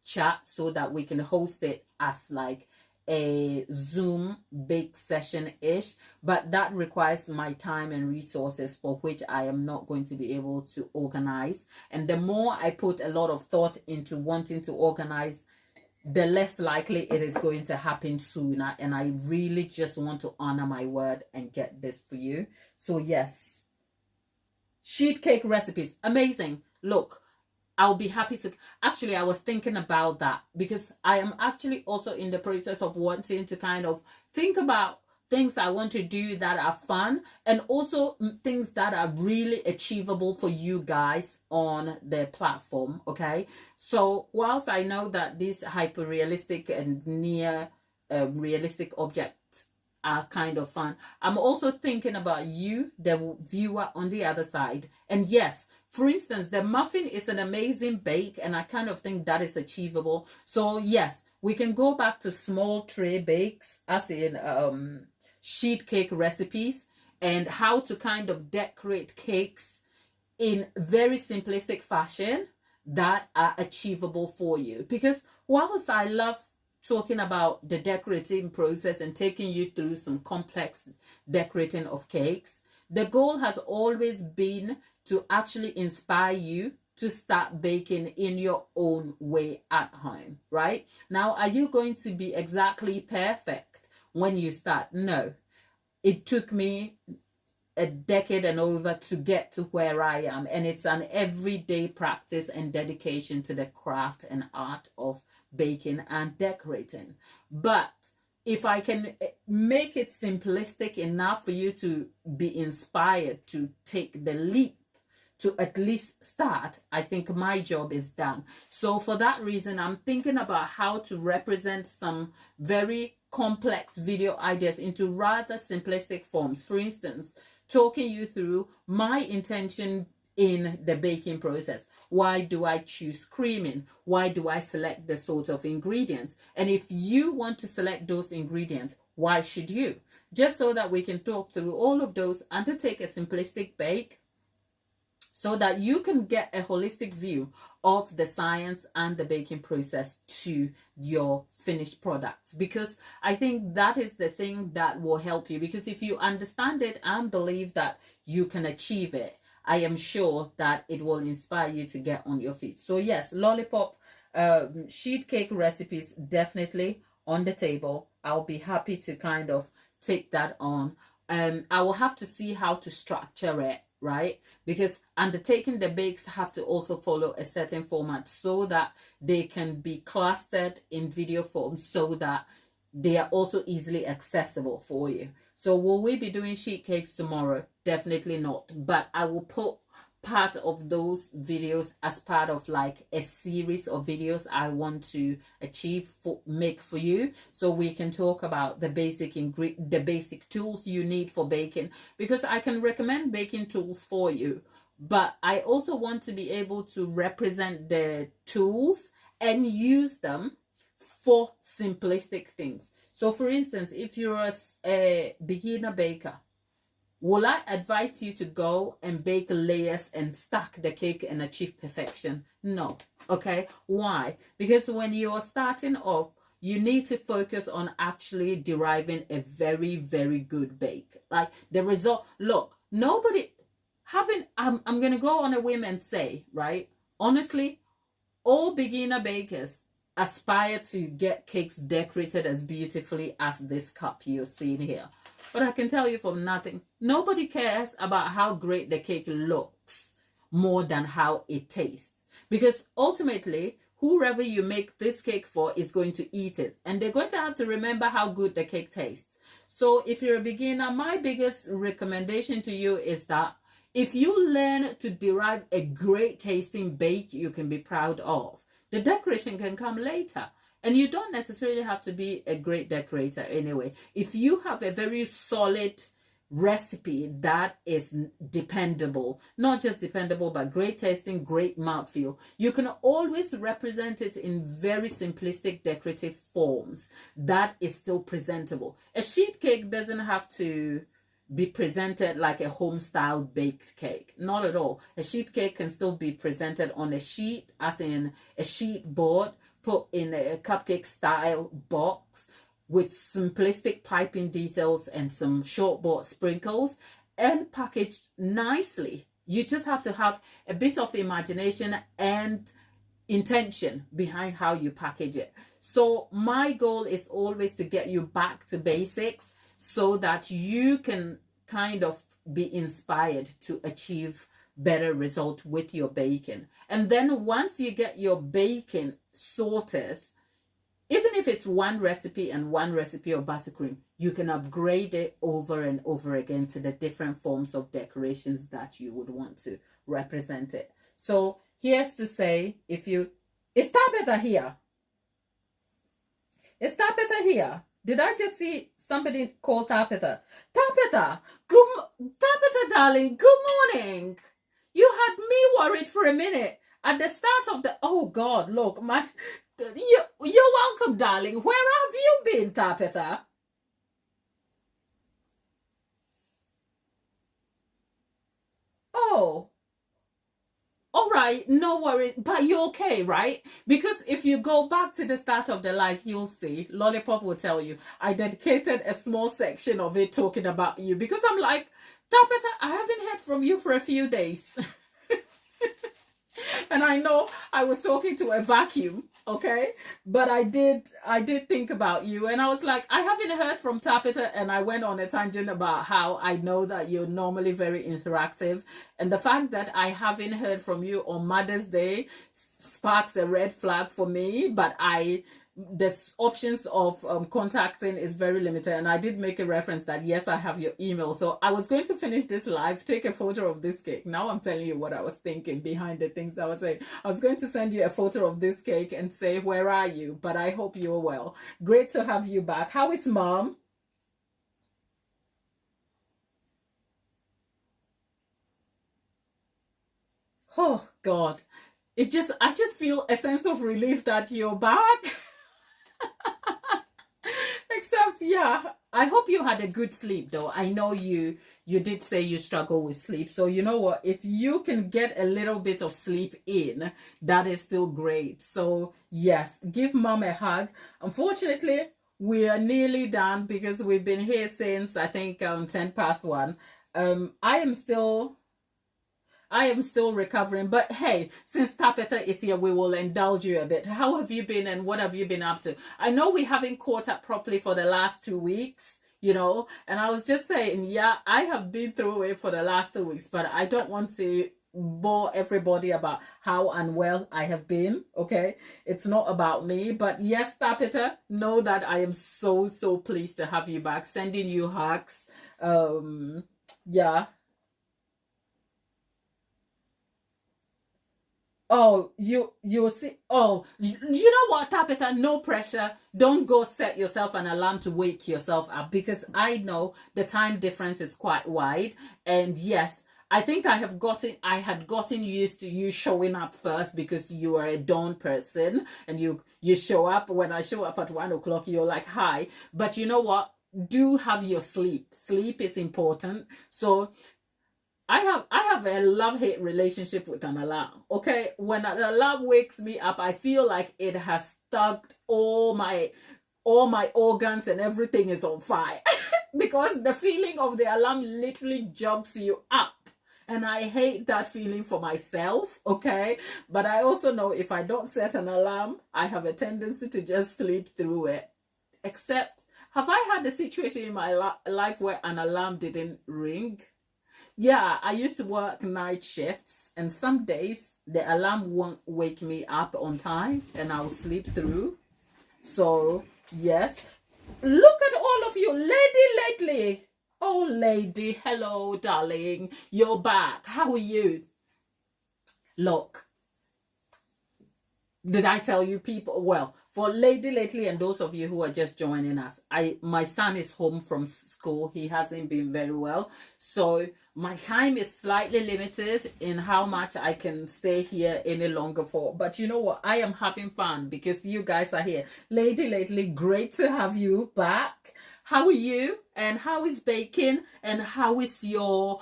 chat so that we can host it as like a Zoom bake session-ish, but that requires my time and resources, for which I am not going to be able to organize. And the more I put a lot of thought into wanting to organize, the less likely it is going to happen sooner. And I really just want to honor my word and get this for you. So yes, sheet cake recipes, amazing. Look, I'll be happy to. Actually, I was thinking about that because I am actually also in the process of wanting to kind of think about things I want to do that are fun, and also things that are really achievable for you guys on the platform. Okay, so whilst I know that these hyper realistic and near realistic objects are kind of fun, I'm also thinking about you, the viewer on the other side. And yes, for instance, the muffin is an amazing bake, and I kind of think that is achievable. So yes, we can go back to small tray bakes, as in sheet cake recipes, and how to kind of decorate cakes in very simplistic fashion that are achievable for you. Because whilst I love talking about the decorating process and taking you through some complex decorating of cakes, the goal has always been to actually inspire you to start baking in your own way at home, right? Now, are you going to be exactly perfect when you start? No. It took me a decade and over to get to where I am, and it's an everyday practice and dedication to the craft and art of baking and decorating. But if I can make it simplistic enough for you to be inspired to take the leap to at least start, I think my job is done. So for that reason, I'm thinking about how to represent some very complex video ideas into rather simplistic forms. For instance, talking you through my intention in the baking process. Why do I choose creaming? Why do I select the sort of ingredients? And if you want to select those ingredients, why should you? Just so that we can talk through all of those, undertake a simplistic bake, so that you can get a holistic view of the science and the baking process to your finished product. Because I think that is the thing that will help you. Because if you understand it and believe that you can achieve it, I am sure that it will inspire you to get on your feet. So yes, lollipop sheet cake recipes definitely on the table. I'll be happy to kind of take that on. I will have to see how to structure it, right? Because undertaking the bakes have to also follow a certain format so that they can be clustered in video form, so that they are also easily accessible for you. So will we be doing sheet cakes tomorrow? Definitely not. But I will put part of those videos as part of like a series of videos I want to make for you, so we can talk about the basic tools you need for baking, because I can recommend baking tools for you, but I also want to be able to represent the tools and use them for simplistic things. So for instance, if you're a beginner baker, will I advise you to go and bake layers and stack the cake and achieve perfection? No. Okay. Why? Because when you're starting off, you need to focus on actually deriving a very, very good bake. Like the result. Look, nobody I'm going to go on a whim and say, right? Honestly, all beginner bakers aspire to get cakes decorated as beautifully as this cup you're seeing here. But I can tell you from nothing, nobody cares about how great the cake looks more than how it tastes. Because ultimately, whoever you make this cake for is going to eat it, and they're going to have to remember how good the cake tastes. So if you're a beginner, my biggest recommendation to you is that if you learn to derive a great tasting bake you can be proud of, the decoration can come later. And you don't necessarily have to be a great decorator anyway. If you have a very solid recipe that is dependable, not just dependable, but great tasting, great mouthfeel, you can always represent it in very simplistic decorative forms that is still presentable. A sheet cake doesn't have to be presented like a home style baked cake. Not at all. A sheet cake can still be presented on a sheet, as in a sheet board, put in a cupcake style box with simplistic piping details and some shortboard sprinkles, and packaged nicely. You just have to have a bit of imagination and intention behind how you package it. So my goal is always to get you back to basics, so that you can kind of be inspired to achieve better results with your baking. And then once you get your baking sorted, even if it's one recipe and one recipe of buttercream, you can upgrade it over and over again to the different forms of decorations that you would want to represent it. So here's to say, if you, is Tabitha here? Is Tabitha here? Did I just see somebody call Tabitha? Tabitha, Tabitha, darling, good morning. You had me worried for a minute at the start of the, oh God, look, you're welcome, darling. Where have you been, Tabitha? Oh, all right, no worries. But you're okay, right? Because if you go back to the start of the live, you'll see, Lollipop will tell you, I dedicated a small section of it talking about you. Because I'm like, Tabitha, I haven't heard from you for a few days. And I know I was talking to a vacuum, okay? But I did think about you, and I was like, I haven't heard from Tabitha, and I went on a tangent about how I know that you're normally very interactive, and the fact that I haven't heard from you on Mother's Day sparks a red flag for me. But the options of contacting is very limited, and I did make a reference that yes, I have your email. So I was going to finish this live, take a photo of this cake. Now I'm telling you what I was thinking behind the things I was saying. I was going to send you a photo of this cake and say, where are you? But I hope you're well. Great to have you back. How is mom? Oh God, I just feel a sense of relief that you're back. Except, yeah, I hope you had a good sleep, though. I know you did say you struggle with sleep. So you know what? If you can get a little bit of sleep in, that is still great. So yes, give mom a hug. Unfortunately, we are nearly done because we've been here since, I think, 1:10. I am still recovering, but hey, since Tabitha is here, we will indulge you a bit. How have you been and what have you been up to? I know we haven't caught up properly for the last 2 weeks, and I was just saying, yeah, I have been through it for the last 2 weeks, but I don't want to bore everybody about how unwell I have been, okay? It's not about me, but yes, Tabitha, know that I am so, so pleased to have you back, sending you hugs. Yeah. Oh, you see. Oh, you know what, Tabitha? No pressure. Don't go set yourself an alarm to wake yourself up, because I know the time difference is quite wide. And yes, I think I had gotten used to you showing up first because you are a dawn person, and you show up. When I show up at 1 o'clock, you're like, hi. But you know what? Do have your sleep. Sleep is important. So I have a love-hate relationship with an alarm. Okay, when an alarm wakes me up, I feel like it has stuck all my organs and everything is on fire because the feeling of the alarm literally jogs you up. And I hate that feeling for myself, okay? But I also know if I don't set an alarm, I have a tendency to just sleep through it. Except, have I had a situation in my life where an alarm didn't ring? Yeah, I used to work night shifts, and some days the alarm won't wake me up on time and I'll sleep through. So, yes. Look at all of you, Lady Lately. Oh, lady, hello, darling. You're back. How are you? Look, did I tell you people? Well, for Lady Lately and those of you who are just joining us, my son is home from school. He hasn't been very well. So my time is slightly limited in how much I can stay here any longer for. But you know what? I am having fun because you guys are here. Lady Lately, great to have you back. How are you? And how is baking? And how is your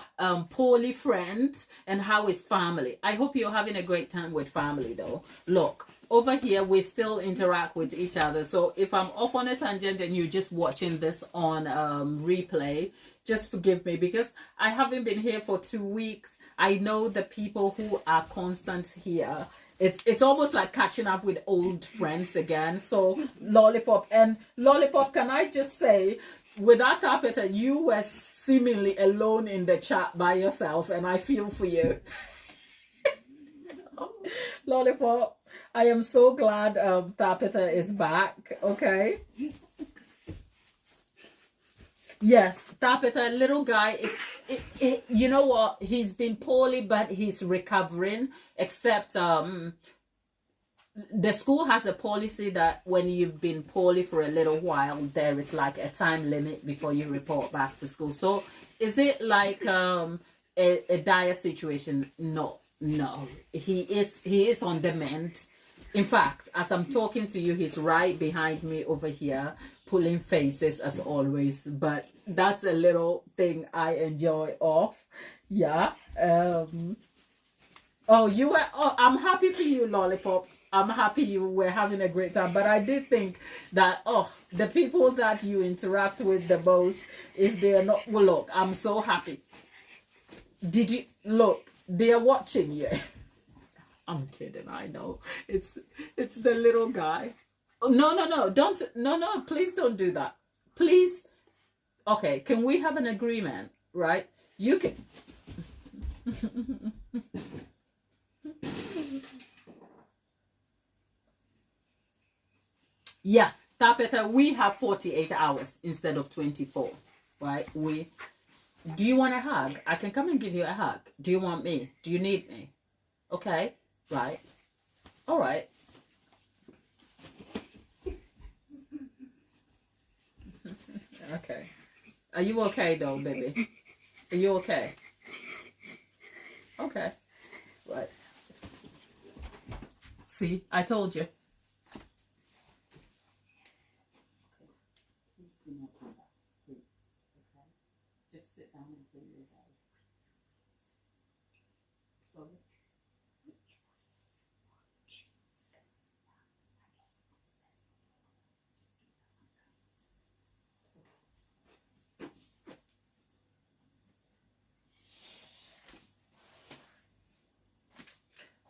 poorly friend? And how is family? I hope you're having a great time with family though. Look, over here we still interact with each other. So if I'm off on a tangent and you're just watching this on replay, just forgive me because I haven't been here for 2 weeks. I know the people who are constant here. It's almost like catching up with old friends again. So Lollipop, can I just say, without Tapeta, you were seemingly alone in the chat by yourself, and I feel for you. Lollipop, I am so glad Tapita is back. Okay. Yes, Tapita, little guy. You know what? He's been poorly, but he's recovering. Except the school has a policy that when you've been poorly for a little while, there is like a time limit before you report back to school. So is it like a dire situation? No, no. He is on the mend. In fact, as I'm talking to you, he's right behind me over here, pulling faces as always. But that's a little thing I enjoy of. Yeah. Oh, you were. Oh, I'm happy for you, Lollipop. I'm happy you were having a great time. But I did think that, the people that you interact with the most, if they are not, well, look, I'm so happy. Did you look? They are watching you. I'm kidding. I know it's the little guy. Oh, no, don't, no, please don't do that. Please. Okay, can we have an agreement, right? You can. Yeah, Tapeta, we have 48 hours instead of 24, right? Do you want a hug? I can come and give you a hug. Do you want me? Do you need me? Okay, right. All right. Okay. Are you okay though, baby? Are you okay? Okay. Right. See, I told you.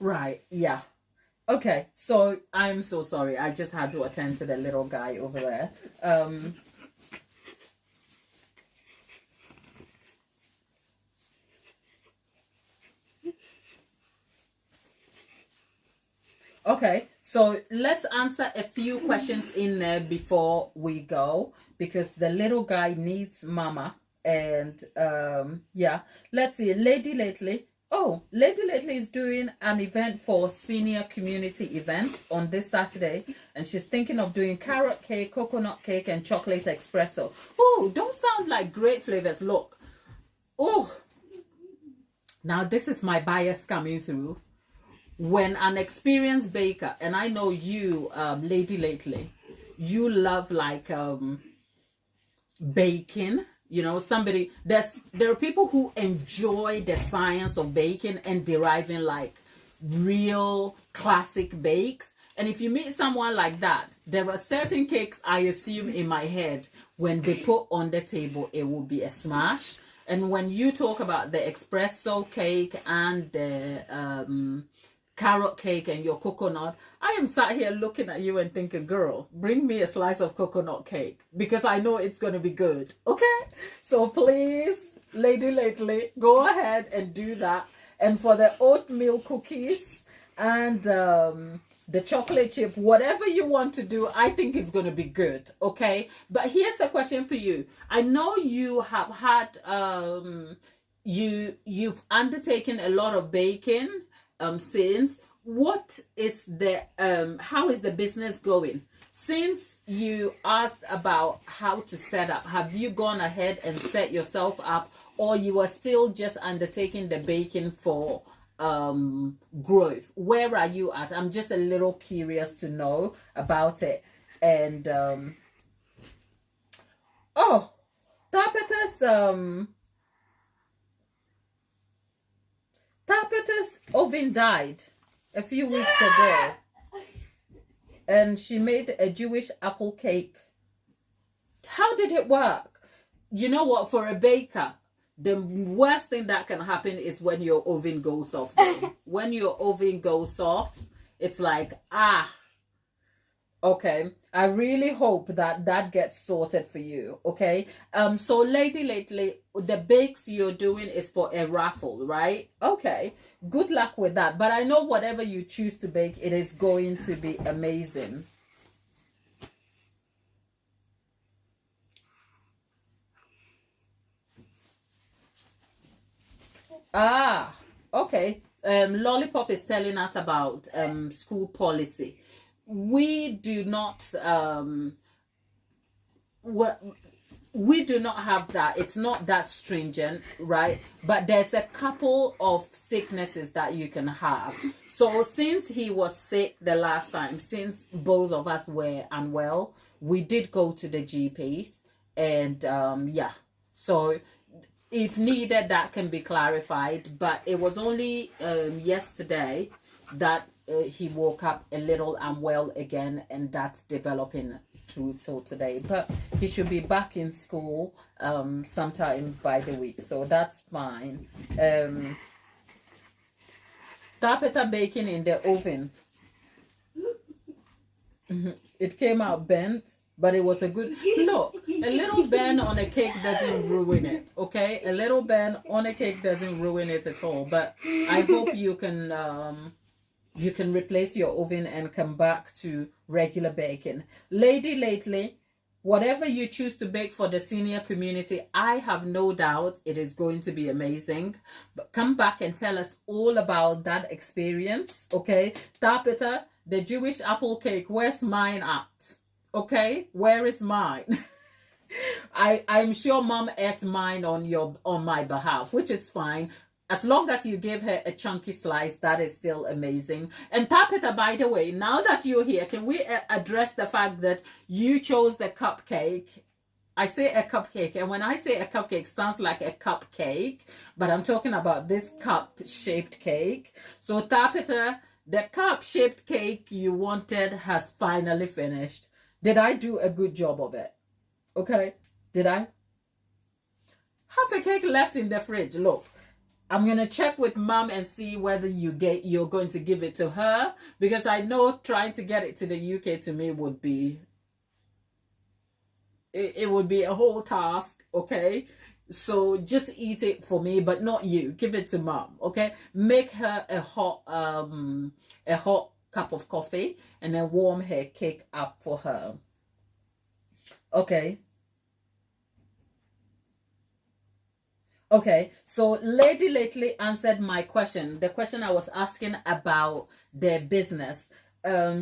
Right, yeah. Okay, so I'm so sorry. I just had to attend to the little guy over there. Okay, so let's answer a few questions in there before we go, because the little guy needs mama. And yeah, let's see. Lady Lately. Oh, Lady Lately is doing an event for senior community event on this Saturday, and she's thinking of doing carrot cake, coconut cake, and chocolate espresso. Oh, don't sound like great flavors. Look. Oh, now this is my bias coming through. When an experienced baker, and I know you, Lady Lately, you love like baking. You know, there are people who enjoy the science of baking and deriving like real classic bakes. And if you meet someone like that, there are certain cakes I assume in my head when they put on the table, it will be a smash. And when you talk about the espresso cake and the carrot cake and your coconut, I am sat here looking at you and thinking, girl, bring me a slice of coconut cake, because I know it's going to be good. Okay, so please, Lady Lately, go ahead and do that. And for the oatmeal cookies and the chocolate chip, whatever you want to do, I think it's going to be good. Okay, but here's the question for you. I know you have had you've undertaken a lot of baking since. What is the how is the business going? Since you asked about how to set up, have you gone ahead and set yourself up, or you are still just undertaking the baking for growth? Where are you at? I'm just a little curious to know about it. And oh, Tapeta's oven died a few weeks ago, and she made a Jewish apple cake. How did it work? You know what? For a baker, the worst thing that can happen is when your oven goes off. When your oven goes off, it's like, okay. I really hope that that gets sorted for you. Okay. So Lady Lately, the bakes you're doing is for a raffle, right? Okay. Good luck with that. But I know whatever you choose to bake, it is going to be amazing. Ah, okay. Lollipop is telling us about school policy. We do not what we do not have that. It's not that stringent, right? But there's a couple of sicknesses that you can have. So since he was sick the last time, since both of us were unwell, we did go to the GPs, and yeah. So if needed, that can be clarified. But it was only yesterday that he woke up a little unwell again, and that's developing through till today. But he should be back in school sometime by the week, so that's fine. Tapeta baking in the oven. It came out bent, but it was a good look. A little burn on a cake doesn't ruin it, okay? A little burn on a cake doesn't ruin it at all. But I hope you can replace your oven and come back to regular baking. Lady Lately, whatever you choose to bake for the senior community, I have no doubt it is going to be amazing. But come back and tell us all about that experience, okay? Tapita, the Jewish apple cake, where's mine at? Okay, where is mine? I'm sure mom ate mine on my behalf, which is fine. As long as you give her a chunky slice, that is still amazing. And Tapita, by the way, now that you're here, can we address the fact that you chose the cupcake? I say a cupcake, and when I say a cupcake, sounds like a cupcake, but I'm talking about this cup-shaped cake. So Tapita, the cup-shaped cake you wanted has finally finished. Did I do a good job of it? Okay, did I? Half a cake left in the fridge. Look, I'm gonna check with mom and see whether you're going to give it to her, because I know trying to get it to the UK to me would be it would be a whole task. Okay, so just eat it for me, but not you. Give it to mom. Okay, make her a hot cup of coffee and then warm her cake up for her. Okay. Okay, so Lady Lately answered my question, the question I was asking about their business.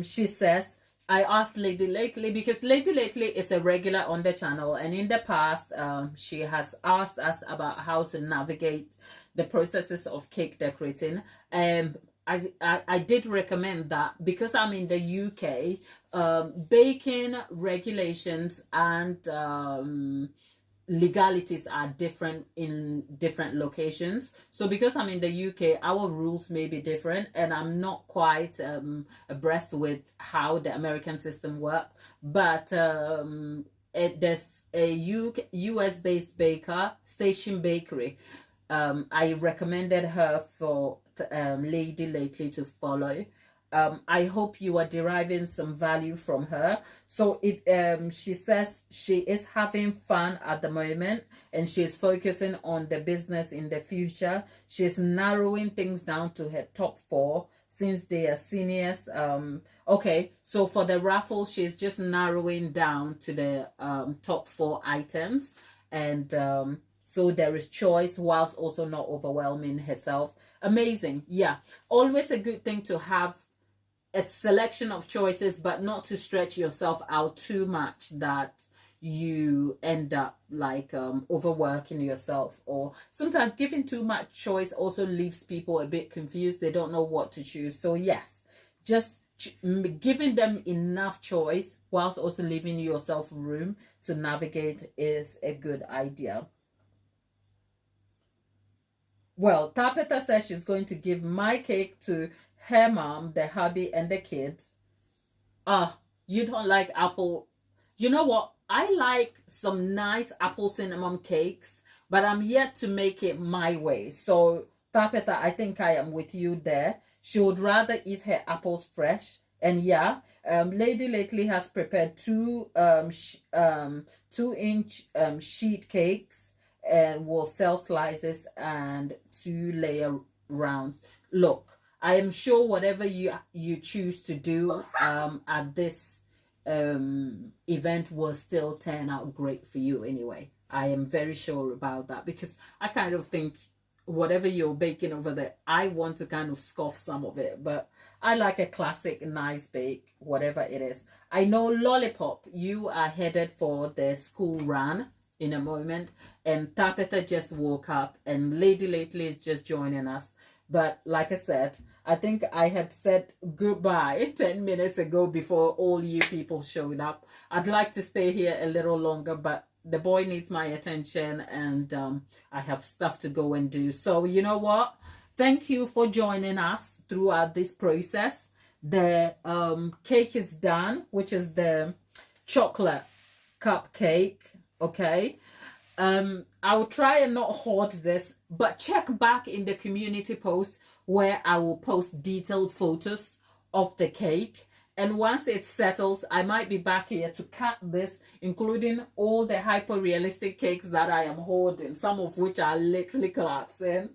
She says, I asked Lady Lately because Lady Lately is a regular on the channel, and in the past, she has asked us about how to navigate the processes of cake decorating. I did recommend that because I'm in the UK, baking regulations and legalities are different in different locations. So because I'm in the UK, our rules may be different, and I'm not quite abreast with how the American system works. But there's a US based baker, Station Bakery. I recommended her for Lady Lately to follow. I hope you are deriving some value from her. So if she says she is having fun at the moment and she's focusing on the business in the future, she's narrowing things down to her top 4 since they are seniors. Okay, so for the raffle, she's just narrowing down to the top 4 items, and so there is choice whilst also not overwhelming herself. Amazing. Yeah, always a good thing to have a selection of choices, but not to stretch yourself out too much that you end up like overworking yourself, or sometimes giving too much choice also leaves people a bit confused. They don't know what to choose. So yes, just giving them enough choice whilst also leaving yourself room to navigate is a good idea. Well, Tapeta says she's going to give my cake to her mom, the hubby, and the kids. You don't like apple. You know what? I like some nice apple cinnamon cakes, but I'm yet to make it my way. So, Tapeta, I think I am with you there. She would rather eat her apples fresh And yeah, Lady lately has prepared 2-inch sheet cakes, and will sell slices and 2-layer rounds. Look, I am sure whatever you choose to do at this event will still turn out great for you anyway. I am very sure about that, because I kind of think whatever you're baking over there, I want to kind of scoff some of it, but I like a classic nice bake, whatever it is. I know Lollipop, you are headed for the school run in a moment, and Tabitha just woke up, and Lady lately is just joining us. But like I said, I think I had said goodbye 10 minutes ago before all you people showed up. I'd like to stay here a little longer, but the boy needs my attention, and I have stuff to go and do. So you know what? Thank you for joining us throughout this process. The cake is done, which is the chocolate cupcake. Okay. I will try and not hoard this, but check back in the community post where I will post detailed photos of the cake. And once it settles, I might be back here to cut this, including all the hyper-realistic cakes that I am holding, some of which are literally collapsing.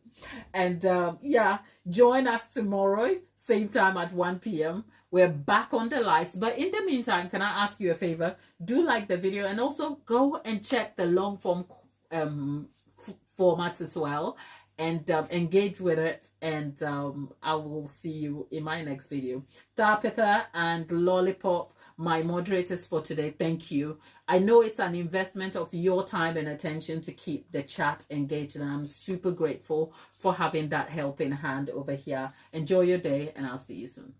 And yeah, join us tomorrow, same time at 1 p.m. We're back on the lights. But in the meantime, can I ask you a favor? Do like the video, and also go and check the long form format as well, and engage with it. And I will see you in my next video. Tabitha and Lollipop, my moderators for today, thank you. I know it's an investment of your time and attention to keep the chat engaged, and I'm super grateful for having that helping hand over here. Enjoy your day, and I'll see you soon.